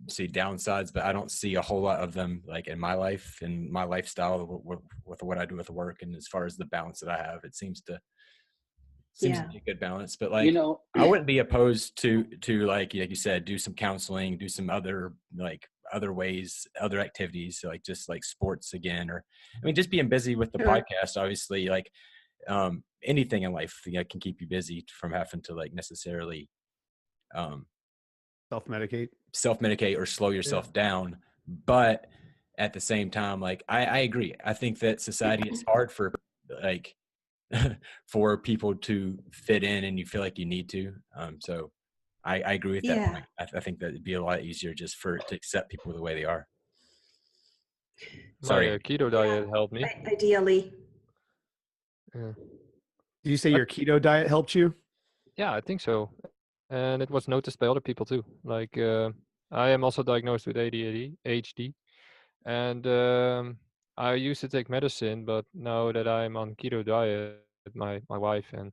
Speaker 5: downsides, but I don't see a whole lot of them, like in my life and my lifestyle with what I do with work. And as far as the balance that I have, it seems to be a good balance. But like,
Speaker 2: you know,
Speaker 5: I wouldn't be opposed to like you said, do some counseling, do some other ways, other activities, like just like sports again, or I mean, just being busy with the podcast, obviously, like anything in life can keep you busy from having to like necessarily self-medicate or slow yourself down. But at the same time, like I agree. I think that society is hard for like for people to fit in, and you feel like you need to. So I agree with that point. I think that it'd be a lot easier just to accept people the way they are.
Speaker 9: My keto diet helped me.
Speaker 8: Ideally.
Speaker 3: Did you say your keto diet helped you?
Speaker 9: Yeah, I think so. And it was noticed by other people too. Like I am also diagnosed with ADHD, and I used to take medicine, but now that I'm on keto diet, my wife and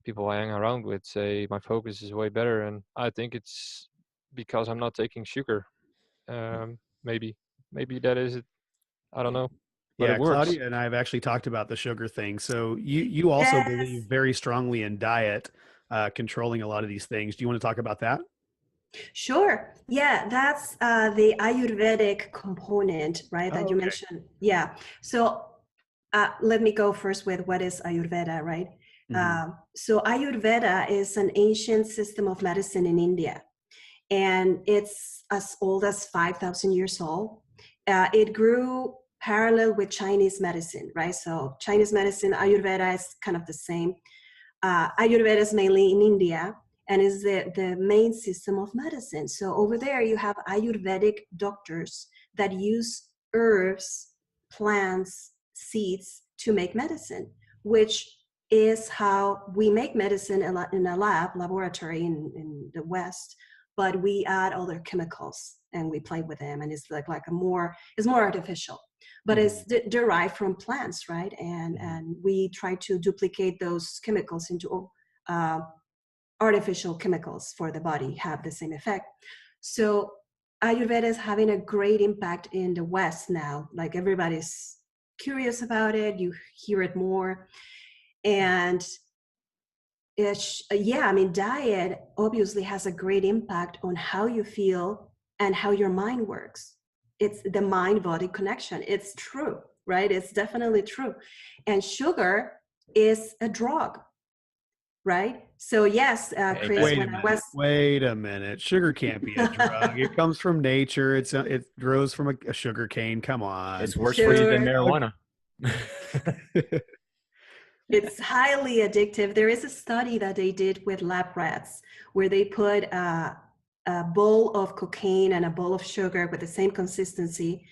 Speaker 9: people I hang around with say my focus is way better, and I think it's because I'm not taking sugar. Maybe that is it. I don't know. But
Speaker 3: Yeah,
Speaker 9: it works.
Speaker 3: Claudia and I have actually talked about the sugar thing. So you also believe very strongly in diet, controlling a lot of these things. Do you want to talk about that?
Speaker 8: Sure. Yeah, that's the Ayurvedic component, right, that you mentioned. Yeah. So let me go first with what is Ayurveda, right? So Ayurveda is an ancient system of medicine in India, and it's as old as 5,000 years old. It grew parallel with Chinese medicine, right? So Chinese medicine, Ayurveda is kind of the same. Ayurveda is mainly in India and is the main system of medicine. So over there you have Ayurvedic doctors that use herbs, plants, seeds to make medicine, which is how we make medicine in a laboratory in the West, but we add other chemicals and we play with them, and it's it's more artificial, but it's derived from plants, right? And we try to duplicate those chemicals into artificial chemicals for the body, have the same effect. So Ayurveda is having a great impact in the West now. Like, everybody's curious about it, you hear it more. And diet obviously has a great impact on how you feel and how your mind works. It's the mind-body connection. It's true, right? It's definitely true. And sugar is a drug. right? So yes, Chris,
Speaker 3: Wait a
Speaker 8: when I
Speaker 3: minute.
Speaker 8: was
Speaker 3: Wait a minute. Sugar can't be a drug. It comes from nature. It grows from a sugar cane. Come on.
Speaker 5: It's worse for you than
Speaker 8: Sure.
Speaker 5: marijuana.
Speaker 8: It's highly addictive. There is a study that they did with lab rats where they put a bowl of cocaine and a bowl of sugar with the same consistency,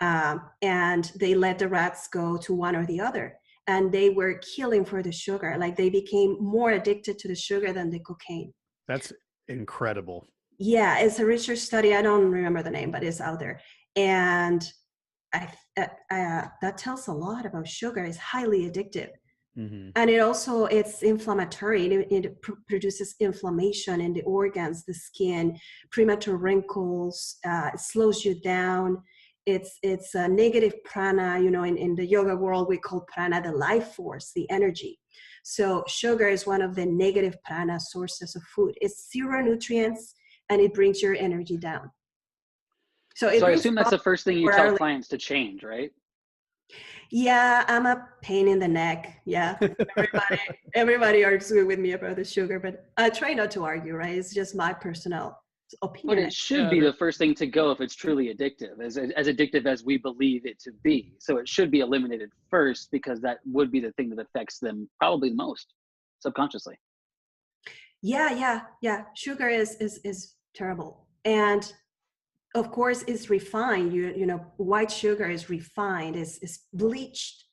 Speaker 8: and they let the rats go to one or the other. And they were killing for the sugar. Like they became more addicted to the sugar than the cocaine.
Speaker 3: That's incredible.
Speaker 8: Yeah, it's a research study. I don't remember the name, but it's out there. And that tells a lot about sugar. It's highly addictive.
Speaker 3: Mm-hmm.
Speaker 8: And it's inflammatory. It produces inflammation in the organs, the skin, premature wrinkles. It slows you down. It's a negative prana. In the yoga world, we call prana the life force, the energy. So sugar is one of the negative prana sources of food. It's zero nutrients, and it brings your energy down. So
Speaker 2: I assume that's the first thing you tell clients to change, right?
Speaker 8: Yeah, I'm a pain in the neck. Yeah, everybody argues with me about the sugar, but I try not to argue, right? It's just my personal opinion.
Speaker 2: But it should be the first thing to go if it's truly addictive, as addictive as we believe it to be. So it should be eliminated first, because that would be the thing that affects them probably the most subconsciously.
Speaker 8: Yeah. Sugar is terrible. And of course, it's refined. White sugar is refined, is bleached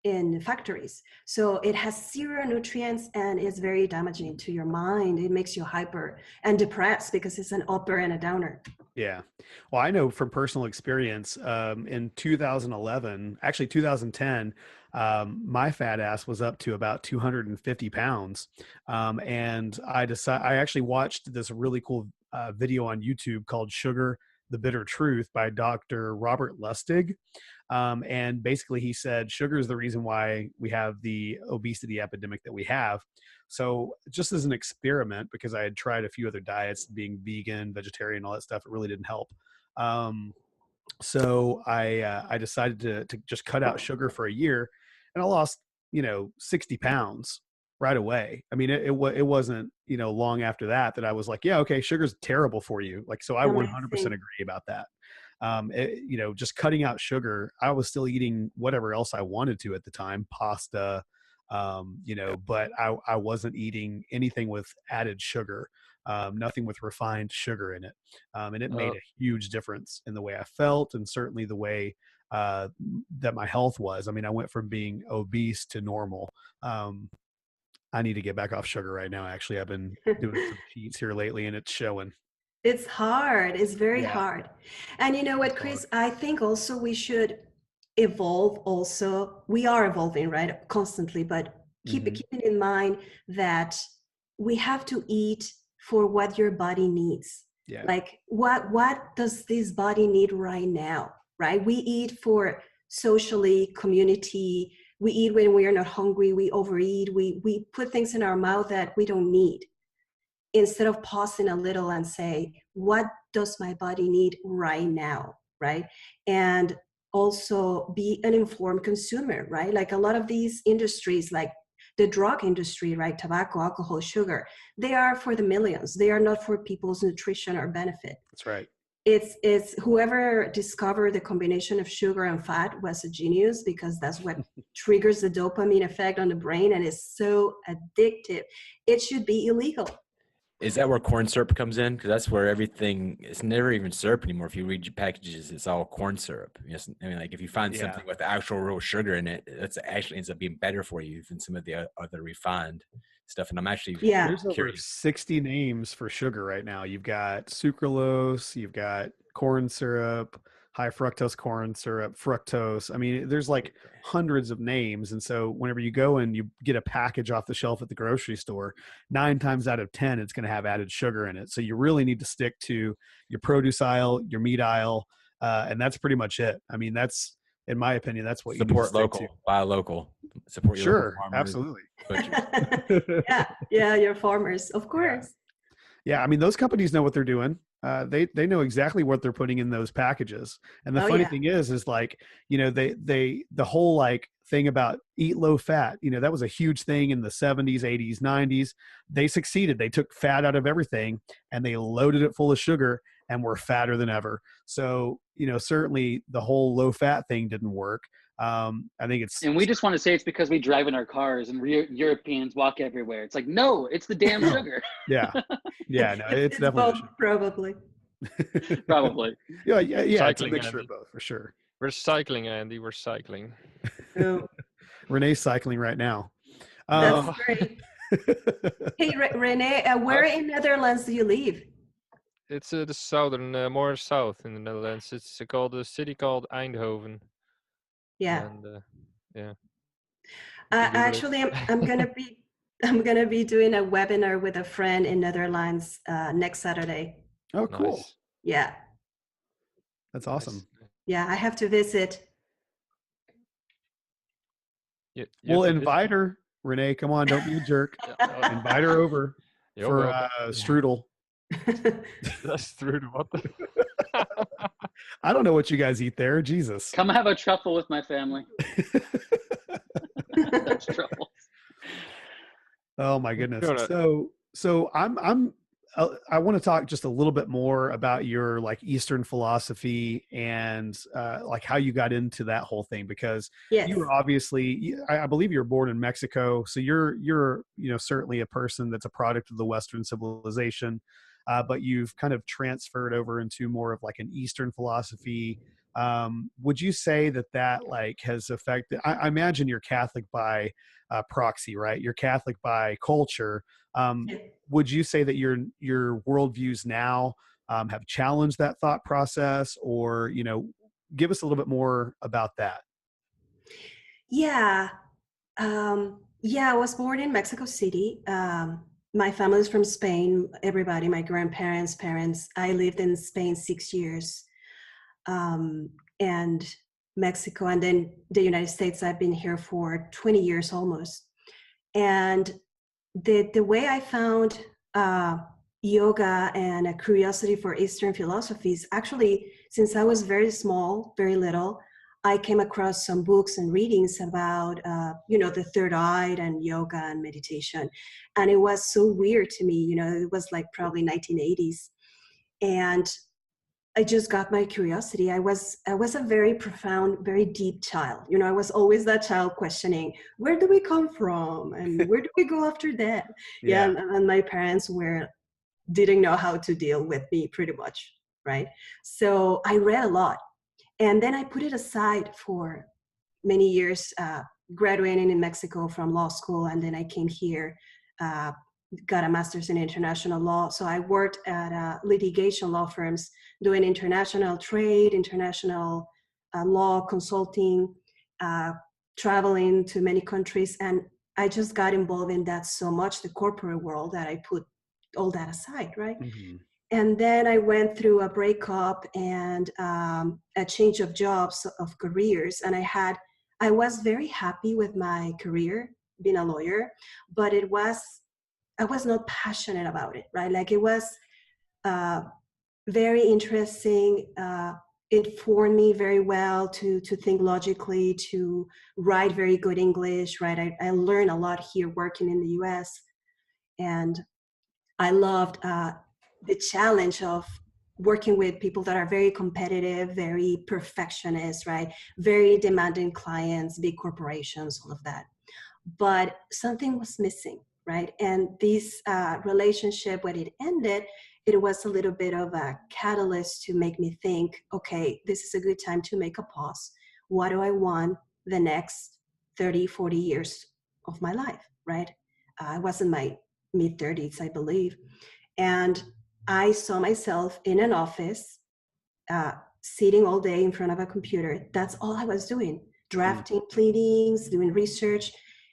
Speaker 8: in factories. So it has zero nutrients and it's very damaging to your mind. It makes you hyper and depressed because it's an upper and a downer.
Speaker 3: Yeah. Well, I know from personal experience, in 2011, actually 2010, my fat ass was up to about 250 pounds. And I actually watched this really cool video on YouTube called Sugar, the Bitter Truth by Dr. Robert Lustig. And basically he said, sugar is the reason why we have the obesity epidemic that we have. So just as an experiment, because I had tried a few other diets, being vegan, vegetarian, all that stuff, it really didn't help. So I decided to just cut out sugar for a year, and I lost, 60 pounds right away. I mean, it wasn't, long after that I was like, yeah, okay, sugar's terrible for you. Like, so I 100% agree about that. Just cutting out sugar, I was still eating whatever else I wanted to at the time, pasta, but I wasn't eating anything with added sugar, nothing with refined sugar in it. And it made a huge difference in the way I felt, and certainly the way that my health was. I mean, I went from being obese to normal. I need to get back off sugar right now. Actually, I've been doing some cheats here lately, and it's showing.
Speaker 8: It's hard. It's very hard. And you know what, Chris, I think also we should evolve also. We are evolving, right? Constantly, but keeping in mind that we have to eat for what your body needs.
Speaker 3: Yeah.
Speaker 8: Like what does this body need right now, right? We eat for socially, community. We eat when we are not hungry. We overeat. We put things in our mouth that we don't need, instead of pausing a little and say, what does my body need right now, right? And also be an informed consumer, right? Like a lot of these industries, like the drug industry, right? Tobacco, alcohol, sugar, they are for the millions. They are not for people's nutrition or benefit.
Speaker 3: That's right.
Speaker 8: It's whoever discovered the combination of sugar and fat was a genius, because that's what triggers the dopamine effect on the brain, and is so addictive. It should be illegal.
Speaker 5: Is that where corn syrup comes in? Because that's where everything, it's never even syrup anymore. If you read your packages, it's all corn syrup. I mean, like if you find something with actual real sugar in it, that's actually ends up being better for you than some of the other refined stuff. And I'm actually
Speaker 3: there's over
Speaker 5: curious.
Speaker 3: 60 names for sugar right now. You've got sucralose, you've got corn syrup, high fructose corn syrup, fructose. I mean, there's like hundreds of names. And so whenever you go and you get a package off the shelf at the grocery store, 9 times out of 10, it's going to have added sugar in it. So you really need to stick to your produce aisle, your meat aisle. And that's pretty much it. I mean, that's, in my opinion, that's what
Speaker 5: Support
Speaker 3: you need to
Speaker 5: local, buy local, support your
Speaker 3: sure,
Speaker 5: local farmers,
Speaker 3: absolutely.
Speaker 8: yeah, your farmers, of course.
Speaker 3: Yeah, I mean, those companies know what they're doing. they know exactly what they're putting in those packages. And the funny thing is like, you know, the whole like thing about eat low fat, you know, that was a huge thing in the 70s, 80s, 90s. They succeeded. They took fat out of everything and they loaded it full of sugar and were fatter than ever. So, you know, certainly the whole low fat thing didn't work. I think it's,
Speaker 2: and we just want to say it's because we drive in our cars and Europeans walk everywhere. It's like, no, it's the damn sugar.
Speaker 3: Yeah. No, it's definitely
Speaker 8: both, probably.
Speaker 2: Probably.
Speaker 3: Yeah. It's a
Speaker 9: Cycling,
Speaker 3: mixture
Speaker 9: Andy.
Speaker 3: of both for sure.
Speaker 9: We're cycling, Andy. We're cycling.
Speaker 8: Oh,
Speaker 3: Renee's cycling right now.
Speaker 8: that's great. Hey, Renee, where in Netherlands do you live?
Speaker 9: It's the southern, more south in the Netherlands. It's called a city called Eindhoven.
Speaker 8: Yeah.
Speaker 9: And yeah.
Speaker 8: Actually, I'm gonna be doing a webinar with a friend in Netherlands next Saturday.
Speaker 3: Oh, cool.
Speaker 9: Nice.
Speaker 8: Yeah.
Speaker 3: That's awesome.
Speaker 8: Yeah, I have to visit.
Speaker 9: Yeah,
Speaker 3: We'll invite her. Renee, come on, don't be a jerk. Invite her over for strudel.
Speaker 9: That's strudel. What the?
Speaker 3: I don't know what you guys eat there. Jesus.
Speaker 2: Come have a truffle with my family. That's truffles.
Speaker 3: Oh my goodness. So I want to talk just a little bit more about your like Eastern philosophy and like how you got into that whole thing, because you were obviously, I believe you were born in Mexico. So you're, you know, certainly a person that's a product of the Western civilization, but you've kind of transferred over into more of like an Eastern philosophy. Would you say that like has affected, I imagine you're Catholic by proxy, right? You're Catholic by culture. Would you say that your worldviews now have challenged that thought process, or, you know, give us a little bit more about that?
Speaker 8: Yeah. I was born in Mexico City. My family is from Spain. Everybody, my grandparents, parents. I lived in Spain 6 years. And Mexico, and then the United States. I've been here for 20 years almost. And the way I found yoga and a curiosity for Eastern philosophies, actually, since I was very small, very little, I came across some books and readings about, you know, the third eye and yoga and meditation. And it was so weird to me, you know, it was like probably 1980s. And I just got my curiosity. I was a very profound, very deep child. You know, I was always that child questioning, where do we come from? And where do we go after that? Yeah. And my parents didn't know how to deal with me pretty much, right? So I read a lot. And then I put it aside for many years, graduating in Mexico from law school. And then I came here, got a master's in international law. So I worked at litigation law firms doing international trade, international law consulting, traveling to many countries. And I just got involved in that so much, the corporate world, that I put all that aside, right?
Speaker 3: Mm-hmm.
Speaker 8: And then I went through a breakup and a change of jobs, of careers. And I was very happy with my career, being a lawyer, but I was not passionate about it, right? Like, it was very interesting. It formed me very well to think logically, to write very good English, right? I learned a lot here working in the US. And I loved the challenge of working with people that are very competitive, very perfectionist, right? Very demanding clients, big corporations, all of that. But something was missing, right? And this relationship, when it ended, it was a little bit of a catalyst to make me think, okay, this is a good time to make a pause. What do I want the next 30, 40 years of my life, right? I was in my mid-30s, I believe. And I saw myself in an office, sitting all day in front of a computer. That's all I was doing, drafting pleadings, doing research.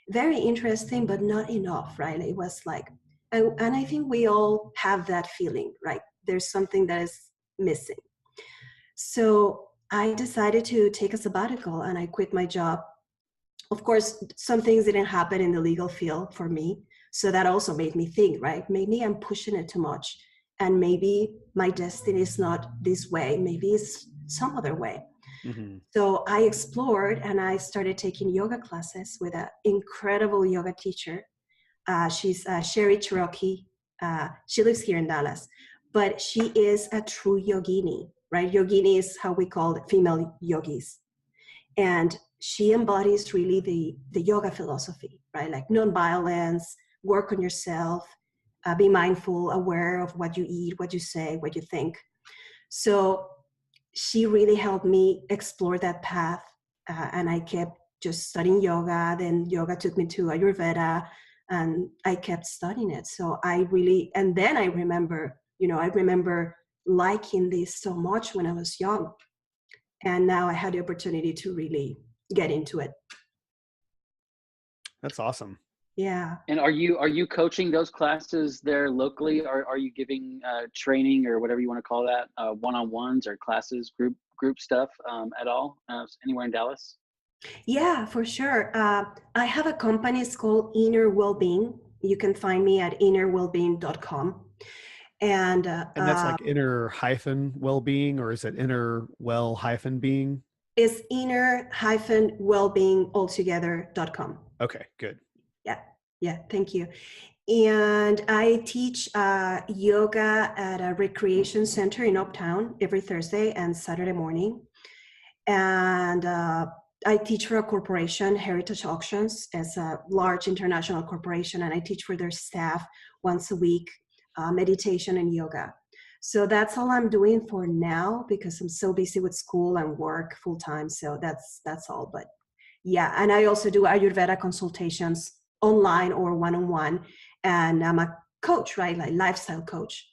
Speaker 8: Very interesting, but not enough, right? It was like, and I think we all have that feeling, right? There's something that is missing. So I decided to take a sabbatical and I quit my job. Of course, some things didn't happen in the legal field for me. So that also made me think, right? Maybe I'm pushing it too much. and maybe my destiny is not this way, maybe it's some other way.
Speaker 3: Mm-hmm.
Speaker 8: So I explored, and I started taking yoga classes with an incredible yoga teacher. She's Sherry Cherokee. She lives here in Dallas, but she is a true yogini, right? Yogini is how we call it, female yogis. And she embodies really the yoga philosophy, right? Like nonviolence, work on yourself, be mindful, aware of what you eat, what you say, what you think. So she really helped me explore that path, and I kept just studying yoga. Then yoga took me to Ayurveda, and I kept studying it. So I really, and then I remember liking this so much when I was young, and now I had the opportunity to really get into it.
Speaker 3: That's awesome.
Speaker 8: Yeah.
Speaker 2: And are you coaching those classes there locally? Are you giving training or whatever you want to call that, one-on-ones or classes, group stuff at all anywhere in Dallas?
Speaker 8: Yeah, for sure. I have a company. It's called InnerWellbeing. You can find me at InnerWellbeing.com. And
Speaker 3: that's like inner-well-being, or is it inner-well-being?
Speaker 8: It's inner-wellbeing altogether.com.
Speaker 3: Okay, good.
Speaker 8: Yeah, thank you. And I teach yoga at a recreation center in Uptown every Thursday and Saturday morning. And I teach for a corporation, Heritage Auctions, as a large international corporation, and I teach for their staff once a week, meditation and yoga. So that's all I'm doing for now, because I'm so busy with school and work full time. So that's all. But yeah, and I also do Ayurveda consultations online or one-on-one, and I'm a coach, right? Like lifestyle coach.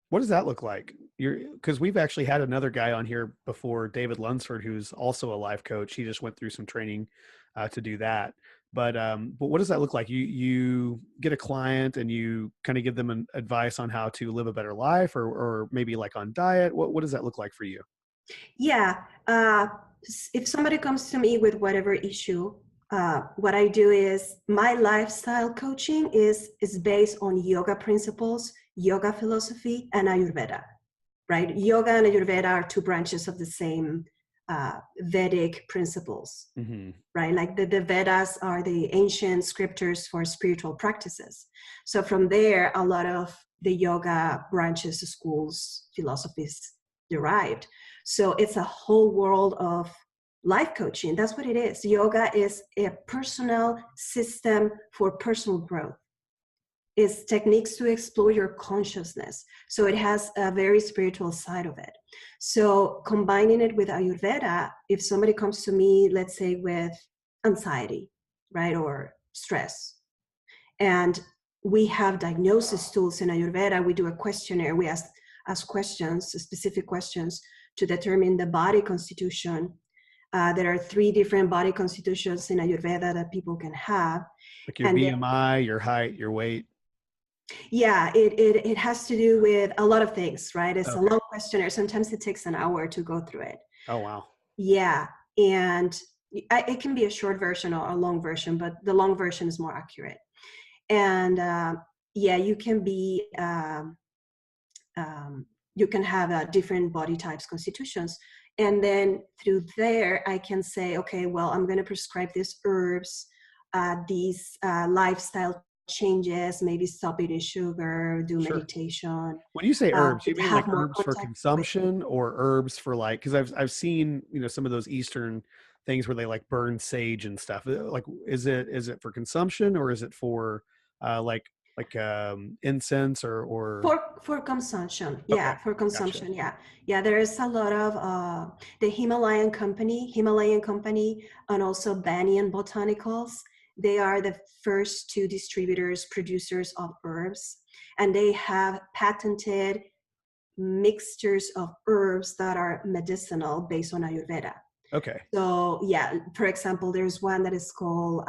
Speaker 3: What does that look like? Because we've actually had another guy on here before, David Lunsford, who's also a life coach. He just went through some training to do that. But what does that look like? You get a client and you kind of give them an advice on how to live a better life, or maybe like on diet. What does that look like for you?
Speaker 8: Yeah. If somebody comes to me with whatever issue, what I do is my lifestyle coaching is based on yoga principles, yoga philosophy, and Ayurveda, right? Yoga and Ayurveda are two branches of the same Vedic principles,
Speaker 3: Mm-hmm.
Speaker 8: right? Like the Vedas are the ancient scriptures for spiritual practices. So from there, a lot of the yoga branches, schools, philosophies derived. So it's a whole world of life coaching. That's what it is. Yoga is a personal system for personal growth. It's techniques to explore your consciousness. So it has a very spiritual side of it. So combining it with Ayurveda, if somebody comes to me, let's say with anxiety, right, or stress, and we have diagnosis tools in Ayurveda, we do a questionnaire, we ask questions, specific questions to determine the body constitution. There are 3 different body constitutions in Ayurveda that people can have.
Speaker 3: Like your BMI, your height, your weight.
Speaker 8: Yeah, it has to do with a lot of things, right? It's a long questionnaire. Sometimes it takes an hour to go through it.
Speaker 3: Oh, wow.
Speaker 8: Yeah, and it can be a short version or a long version, but the long version is more accurate. And yeah, you can be, you can have different body types, constitutions. And then through there, I can say, okay, well, I'm going to prescribe these herbs, these lifestyle changes, maybe stop eating sugar, do meditation.
Speaker 3: When you say herbs, you mean like herbs for consumption, or herbs for like, because I've seen, some of those Eastern things where they like burn sage and stuff. Like, is it for consumption, or is it for like incense or
Speaker 8: for consumption? Yeah, for consumption. Gotcha. Yeah. There is a lot of the Himalayan company, and also Banyan Botanicals. They are the first 2 distributors, producers of herbs, and they have patented mixtures of herbs that are medicinal based on Ayurveda.
Speaker 3: Okay.
Speaker 8: So yeah, for example, there's one that is called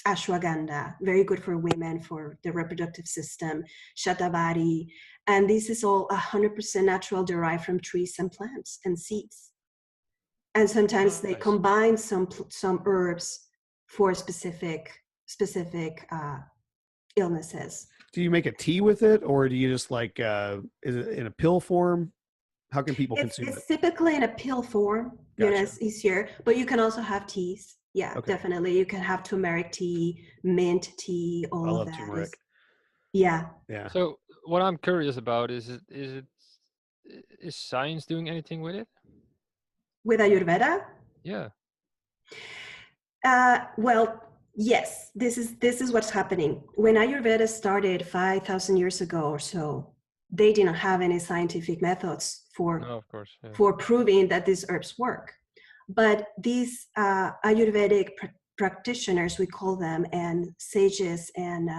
Speaker 8: ashwagandha, very good for women, for the reproductive system, shatavari, and this is all 100% natural, derived from trees and plants and seeds. And sometimes they combine some herbs for specific illnesses.
Speaker 3: Do you make a tea with it, or do you just like, is it in a pill form? How can people consume it?
Speaker 8: It's typically in a pill form. You know,
Speaker 3: Gotcha.
Speaker 8: it's easier, but you can also have teas. Yeah,
Speaker 3: Okay.
Speaker 8: definitely. You can have turmeric tea, mint tea, all
Speaker 3: I
Speaker 8: of
Speaker 3: love
Speaker 8: that.
Speaker 3: turmeric.
Speaker 8: Yeah.
Speaker 3: Yeah.
Speaker 9: So what I'm curious about is science doing anything with it?
Speaker 8: With Ayurveda?
Speaker 9: Yeah.
Speaker 8: Well, yes. This is what's happening. When Ayurveda started 5,000 years ago or so, they didn't have any scientific methods
Speaker 9: No, of course. Yeah.
Speaker 8: for proving that these herbs work. But these Ayurvedic practitioners, we call them, and sages and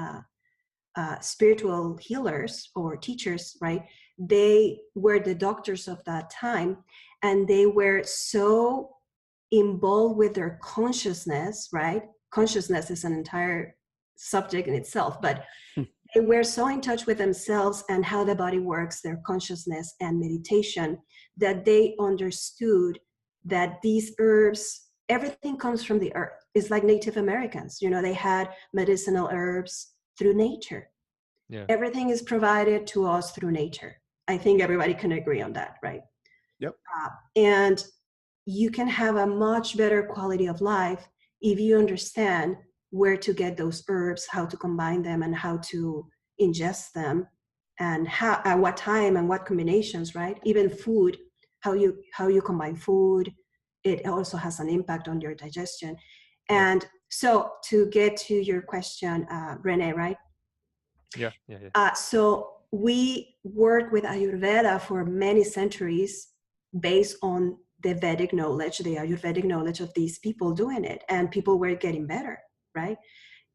Speaker 8: spiritual healers or teachers, right? They were the doctors of that time, and they were so involved with their consciousness, right? Consciousness is an entire subject in itself, but they were so in touch with themselves and how the body works, their consciousness and meditation, that they understood that these herbs, everything comes from the earth. It's like Native Americans, you know, they had medicinal herbs through nature.
Speaker 9: Yeah.
Speaker 8: Everything is provided to us through nature. I think everybody can agree on that, right?
Speaker 3: Yep.
Speaker 8: And you can have a much better quality of life if you understand where to get those herbs, how to combine them, and how to ingest them, and how at what time and what combinations, right? Even food, how you combine food, it also has an impact on your digestion. And so to get to your question, Renee, right?
Speaker 9: Yeah.
Speaker 8: So we work with Ayurveda for many centuries based on the Vedic knowledge, the Ayurvedic knowledge of these people doing it, and people were getting better, right?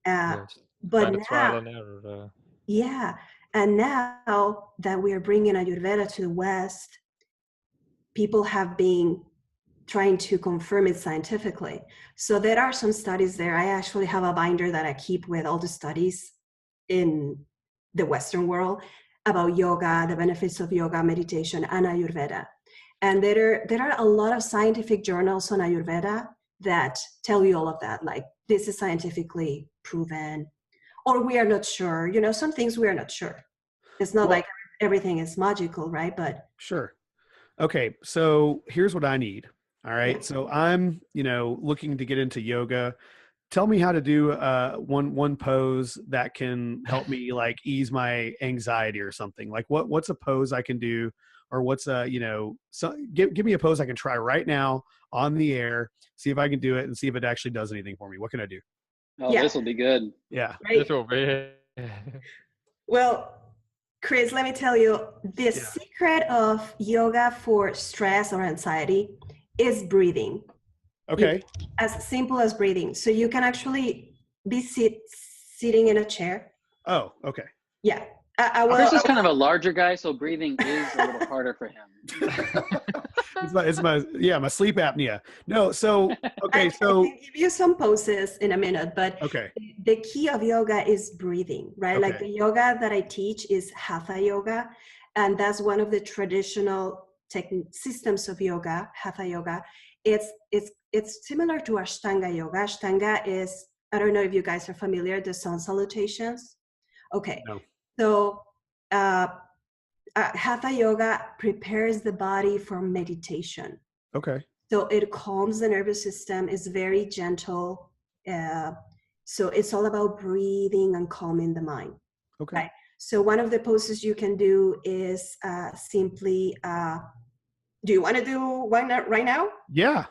Speaker 9: Yes.
Speaker 8: But
Speaker 9: Kind of trial
Speaker 8: now,
Speaker 9: and error.
Speaker 8: yeah, and now that we are bringing Ayurveda to the West, people have been trying to confirm it scientifically. So there are some studies there. I actually have a binder that I keep with all the studies in the Western world about yoga, the benefits of yoga, meditation, and Ayurveda. And there are a lot of scientific journals on Ayurveda that tell you all of that, like this is scientifically proven, or we are not sure. You know, some things we are not sure. It's not like everything is magical, right? But
Speaker 3: sure. Okay, so here's what I need. All right.
Speaker 8: Yeah.
Speaker 3: So I'm, looking to get into yoga. Tell me how to do one pose that can help me like ease my anxiety or something. Like what's a pose I can do, or what's a, give me a pose I can try right now on the air, see if I can do it and see if it actually does anything for me. What can I do?
Speaker 2: Oh,
Speaker 8: Yeah.
Speaker 2: this will be good.
Speaker 3: Yeah.
Speaker 8: Right.
Speaker 9: This will be.
Speaker 8: Well, Chris, let me tell you, the secret of yoga for stress or anxiety is breathing.
Speaker 3: Okay.
Speaker 8: As simple as breathing. So you can actually be sitting in a chair.
Speaker 3: Oh, okay.
Speaker 8: Yeah.
Speaker 2: Chris is kind of a larger guy, so breathing is a little harder for him.
Speaker 3: it's my sleep apnea. No, so okay,
Speaker 8: I can give you some poses in a minute, but
Speaker 3: okay.
Speaker 8: The key of yoga is breathing, right?
Speaker 3: Okay.
Speaker 8: Like the yoga that I teach is Hatha yoga, and that's one of the traditional systems of yoga, Hatha yoga. It's similar to Ashtanga yoga. Ashtanga is, I don't know if you guys are familiar, the sun salutations. Okay.
Speaker 3: No.
Speaker 8: So Hatha yoga prepares the body for meditation.
Speaker 3: Okay.
Speaker 8: So it calms the nervous system, it's very gentle. So it's all about breathing and calming the mind.
Speaker 3: Okay.
Speaker 8: Right? So one of the poses you can do is simply, do you want to do one right now?
Speaker 3: Yeah,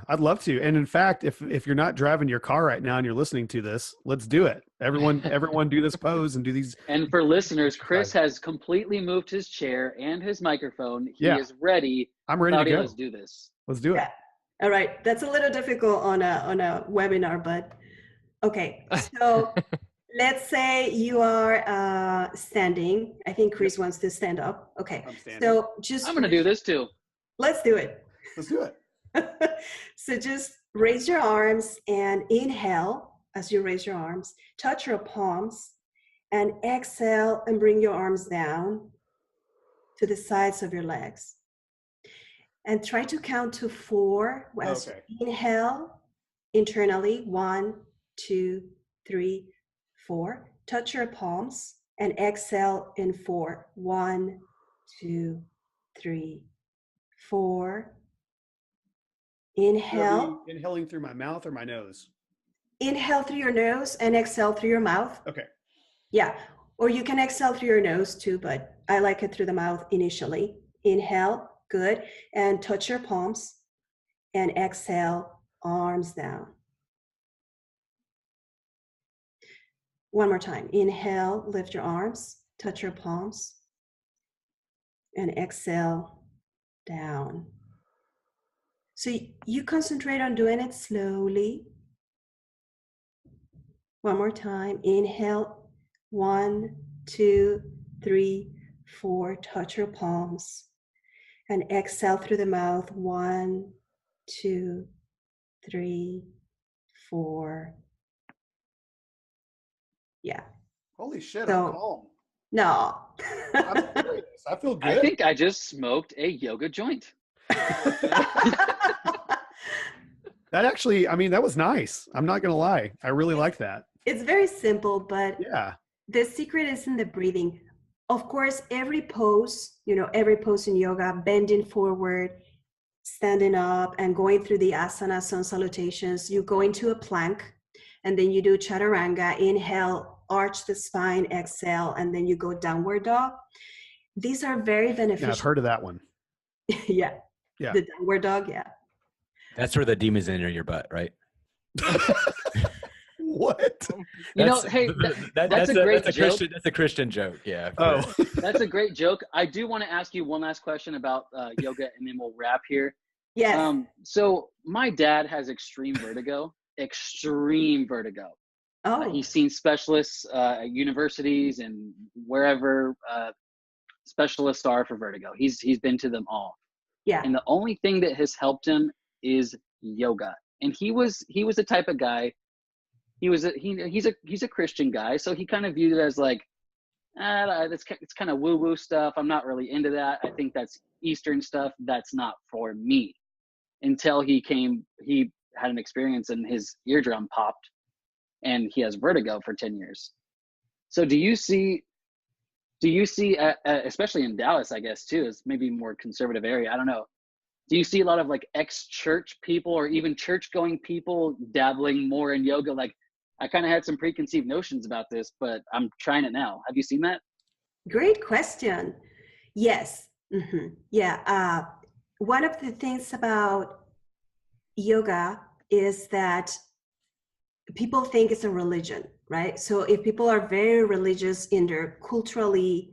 Speaker 3: I'd love to. And in fact, if you're not driving your car right now and you're listening to this, let's do it. Everyone do this pose and do these.
Speaker 2: And for listeners, Chris has completely moved his chair and his microphone. He is ready.
Speaker 3: I'm ready
Speaker 2: Claudia,
Speaker 3: to go.
Speaker 2: let's do this.
Speaker 3: Let's do it.
Speaker 8: Yeah. All right. That's a little difficult on a webinar, but okay. So let's say you are standing. I think Chris wants to stand up. Okay.
Speaker 3: I'm standing.
Speaker 8: So
Speaker 2: I'm going to do this too.
Speaker 8: Let's do it.
Speaker 3: Let's do it.
Speaker 8: So just raise your arms and inhale as you raise your arms, touch your palms, and exhale and bring your arms down to the sides of your legs. And try to count to 4 as you inhale internally. 1, 2, 3, 4. Touch your palms And exhale in 4. 1, 2, 3, 4. Inhale.
Speaker 3: Inhaling through my mouth or my nose?
Speaker 8: Inhale through your nose and exhale through your mouth.
Speaker 3: Okay.
Speaker 8: Yeah. Or you can exhale through your nose too, but I like it through the mouth initially. Inhale. Good. And touch your palms. And exhale, arms down. One more time. Inhale, lift your arms, touch your palms. And exhale, down. So you concentrate on doing it slowly. One more time. Inhale, 1, 2, 3, 4. Touch your palms. And exhale through the mouth. 1, 2, 3, 4. Yeah.
Speaker 3: Holy shit,
Speaker 8: So,
Speaker 3: I'm calm.
Speaker 8: No.
Speaker 3: I'm serious. I feel good.
Speaker 2: I think I just smoked a yoga joint.
Speaker 3: That actually, I mean, that was nice. I'm not going to lie. I really liked that.
Speaker 8: It's very simple, but
Speaker 3: Yeah.
Speaker 8: the secret is in the breathing. Of course, every pose in yoga, bending forward, standing up, and going through the asana, sun salutations, you go into a plank, and then you do chaturanga, inhale, arch the spine, exhale, and then you go downward dog. These are very beneficial.
Speaker 3: Yeah, I've heard of that one.
Speaker 8: Yeah.
Speaker 3: Yeah.
Speaker 8: The downward dog, yeah.
Speaker 5: That's where the demons enter your butt, right?
Speaker 3: What?
Speaker 2: You know, hey, that's a great joke.
Speaker 5: That's a Christian joke, yeah.
Speaker 3: Oh.
Speaker 2: That's a great joke. I do want to ask you one last question about yoga, and then we'll wrap here.
Speaker 8: Yes.
Speaker 2: So my dad has extreme vertigo.
Speaker 8: Oh.
Speaker 2: He's seen specialists at universities and wherever specialists are for vertigo. He's been to them all.
Speaker 8: Yeah.
Speaker 2: And the only thing that has helped him is yoga. And he was the type of guy. He's a Christian guy, so he kind of viewed it as like, it's kind of woo-woo stuff. I'm not really into that. I think that's Eastern stuff. That's not for me. Until he had an experience and his eardrum popped, and he has vertigo for 10 years. So do you see, especially in Dallas, I guess too, it's maybe more conservative area, I don't know. Do you see a lot of like ex-church people or even church-going people dabbling more in yoga? Like, I kind of had some preconceived notions about this, but I'm trying it now. Have you seen that?
Speaker 8: Great question. Yes. Mm-hmm. Yeah. One of the things about yoga is that people think it's a religion, right? So if people are very religious in their culturally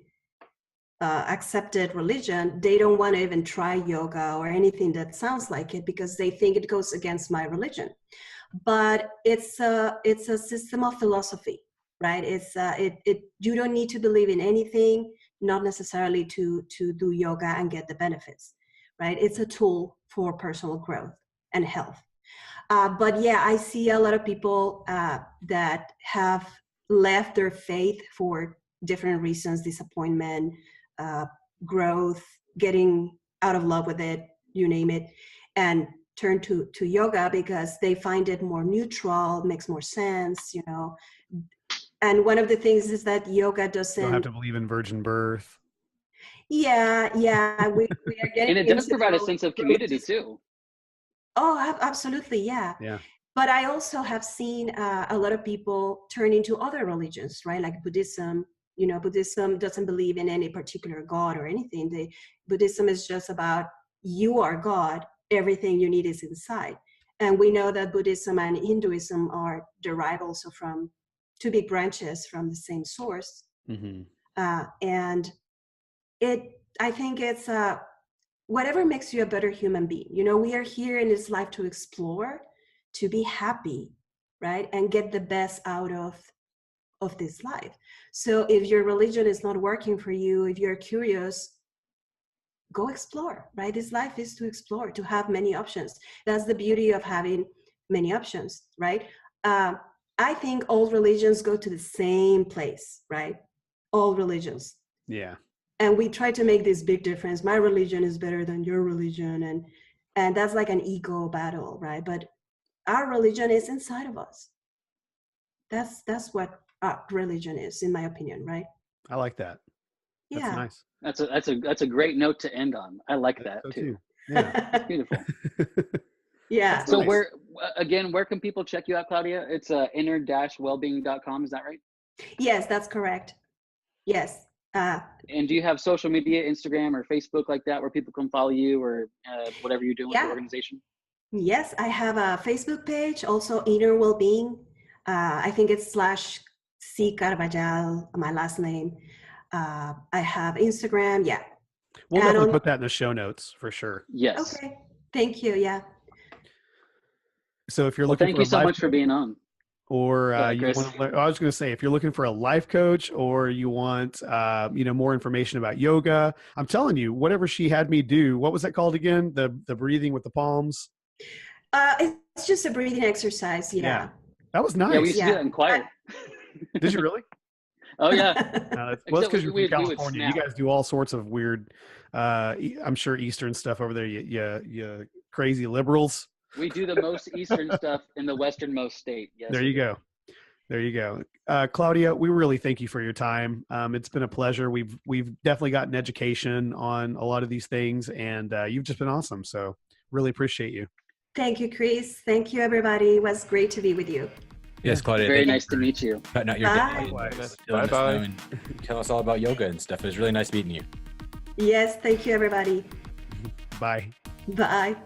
Speaker 8: accepted religion, they don't want to even try yoga or anything that sounds like it because they think it goes against my religion. But it's a system of philosophy, right? You don't need to believe in anything, not necessarily to do yoga and get the benefits, right? It's a tool for personal growth and health. But yeah, I see a lot of people that have left their faith for different reasons, disappointment, growth, getting out of love with it, you name it, and turn to yoga because they find it more neutral, makes more sense, you know. And one of the things is that yoga doesn't...
Speaker 3: You don't have to believe in virgin birth.
Speaker 8: Yeah, we are getting...
Speaker 2: And it does provide a sense of community too.
Speaker 8: Oh, absolutely, yeah.
Speaker 3: Yeah.
Speaker 8: But I also have seen a lot of people turn into other religions, right? Like Buddhism. You know, Buddhism doesn't believe in any particular God or anything. Buddhism is just about you are God. Everything you need is inside. And we know that Buddhism and Hinduism are derived also from two big branches from the same source.
Speaker 3: Mm-hmm.
Speaker 8: And I think it's whatever makes you a better human being. You know, we are here in this life to explore, to be happy, right? And get the best out of this life. So if your religion is not working for you, if you're curious, go explore, right? This life is to explore, to have many options. That's the beauty of having many options, right? I think all religions go to the same place, right? All religions.
Speaker 3: Yeah.
Speaker 8: And we try to make this big difference. My religion is better than your religion. And that's like an ego battle, right? But our religion is inside of us. That's what religion is, in my opinion, right?
Speaker 3: I like that. That's
Speaker 8: Yeah.
Speaker 3: nice.
Speaker 2: That's a great note to end on. I like that
Speaker 3: So
Speaker 2: too.
Speaker 3: Yeah.
Speaker 2: Beautiful.
Speaker 8: Yeah.
Speaker 2: So
Speaker 3: nice.
Speaker 2: where can people check you out, Claudia? It's inner-wellbeing.com. Is that right?
Speaker 8: Yes, that's correct. Yes.
Speaker 2: And do you have social media, Instagram or Facebook like that, where people can follow you or whatever you're doing with the organization?
Speaker 8: Yes, I have a Facebook page, also Inner Wellbeing. I think it's /C Carballal, my last name. I have Instagram. Yeah.
Speaker 3: We'll
Speaker 8: And
Speaker 3: definitely put that in the show notes for sure.
Speaker 2: Yes.
Speaker 8: Okay. Thank you. Yeah.
Speaker 3: So if you're
Speaker 2: Well,
Speaker 3: looking
Speaker 2: thank
Speaker 3: for
Speaker 2: you
Speaker 3: a
Speaker 2: so
Speaker 3: life
Speaker 2: much for being on.
Speaker 3: or you
Speaker 2: Chris.
Speaker 3: want to learn, I was going to say, if you're looking for a life coach or you want, more information about yoga, I'm telling you, whatever she had me do, what was that called again? The breathing with the palms.
Speaker 8: It's just a breathing exercise. Yeah.
Speaker 3: That was nice.
Speaker 2: Yeah, we used to do that in choir.
Speaker 3: Did you really?
Speaker 2: Oh yeah.
Speaker 3: Well, it's because you're from
Speaker 2: we would
Speaker 3: California. You
Speaker 2: snap.
Speaker 3: guys do all sorts of weird, I'm sure Eastern stuff over there. You crazy liberals.
Speaker 2: We do the most Eastern stuff in the westernmost state. Yes.
Speaker 3: There you go. There you go. Claudia, we really thank you for your time. It's been a pleasure. We've definitely gotten education on a lot of these things, and you've just been awesome. So really appreciate you.
Speaker 8: Thank you, Chris. Thank you, everybody. It was great to be with you.
Speaker 5: Yes, Claudia.
Speaker 2: Very
Speaker 5: thank you
Speaker 2: nice to
Speaker 5: for
Speaker 2: meet you.
Speaker 5: Cutting out your
Speaker 8: Bye.
Speaker 5: day and
Speaker 3: Likewise.
Speaker 5: letting us
Speaker 9: Bye-bye.
Speaker 5: know and tell us all about yoga and stuff. It was really nice meeting you.
Speaker 8: Yes. Thank you, everybody.
Speaker 3: Bye.
Speaker 8: Bye.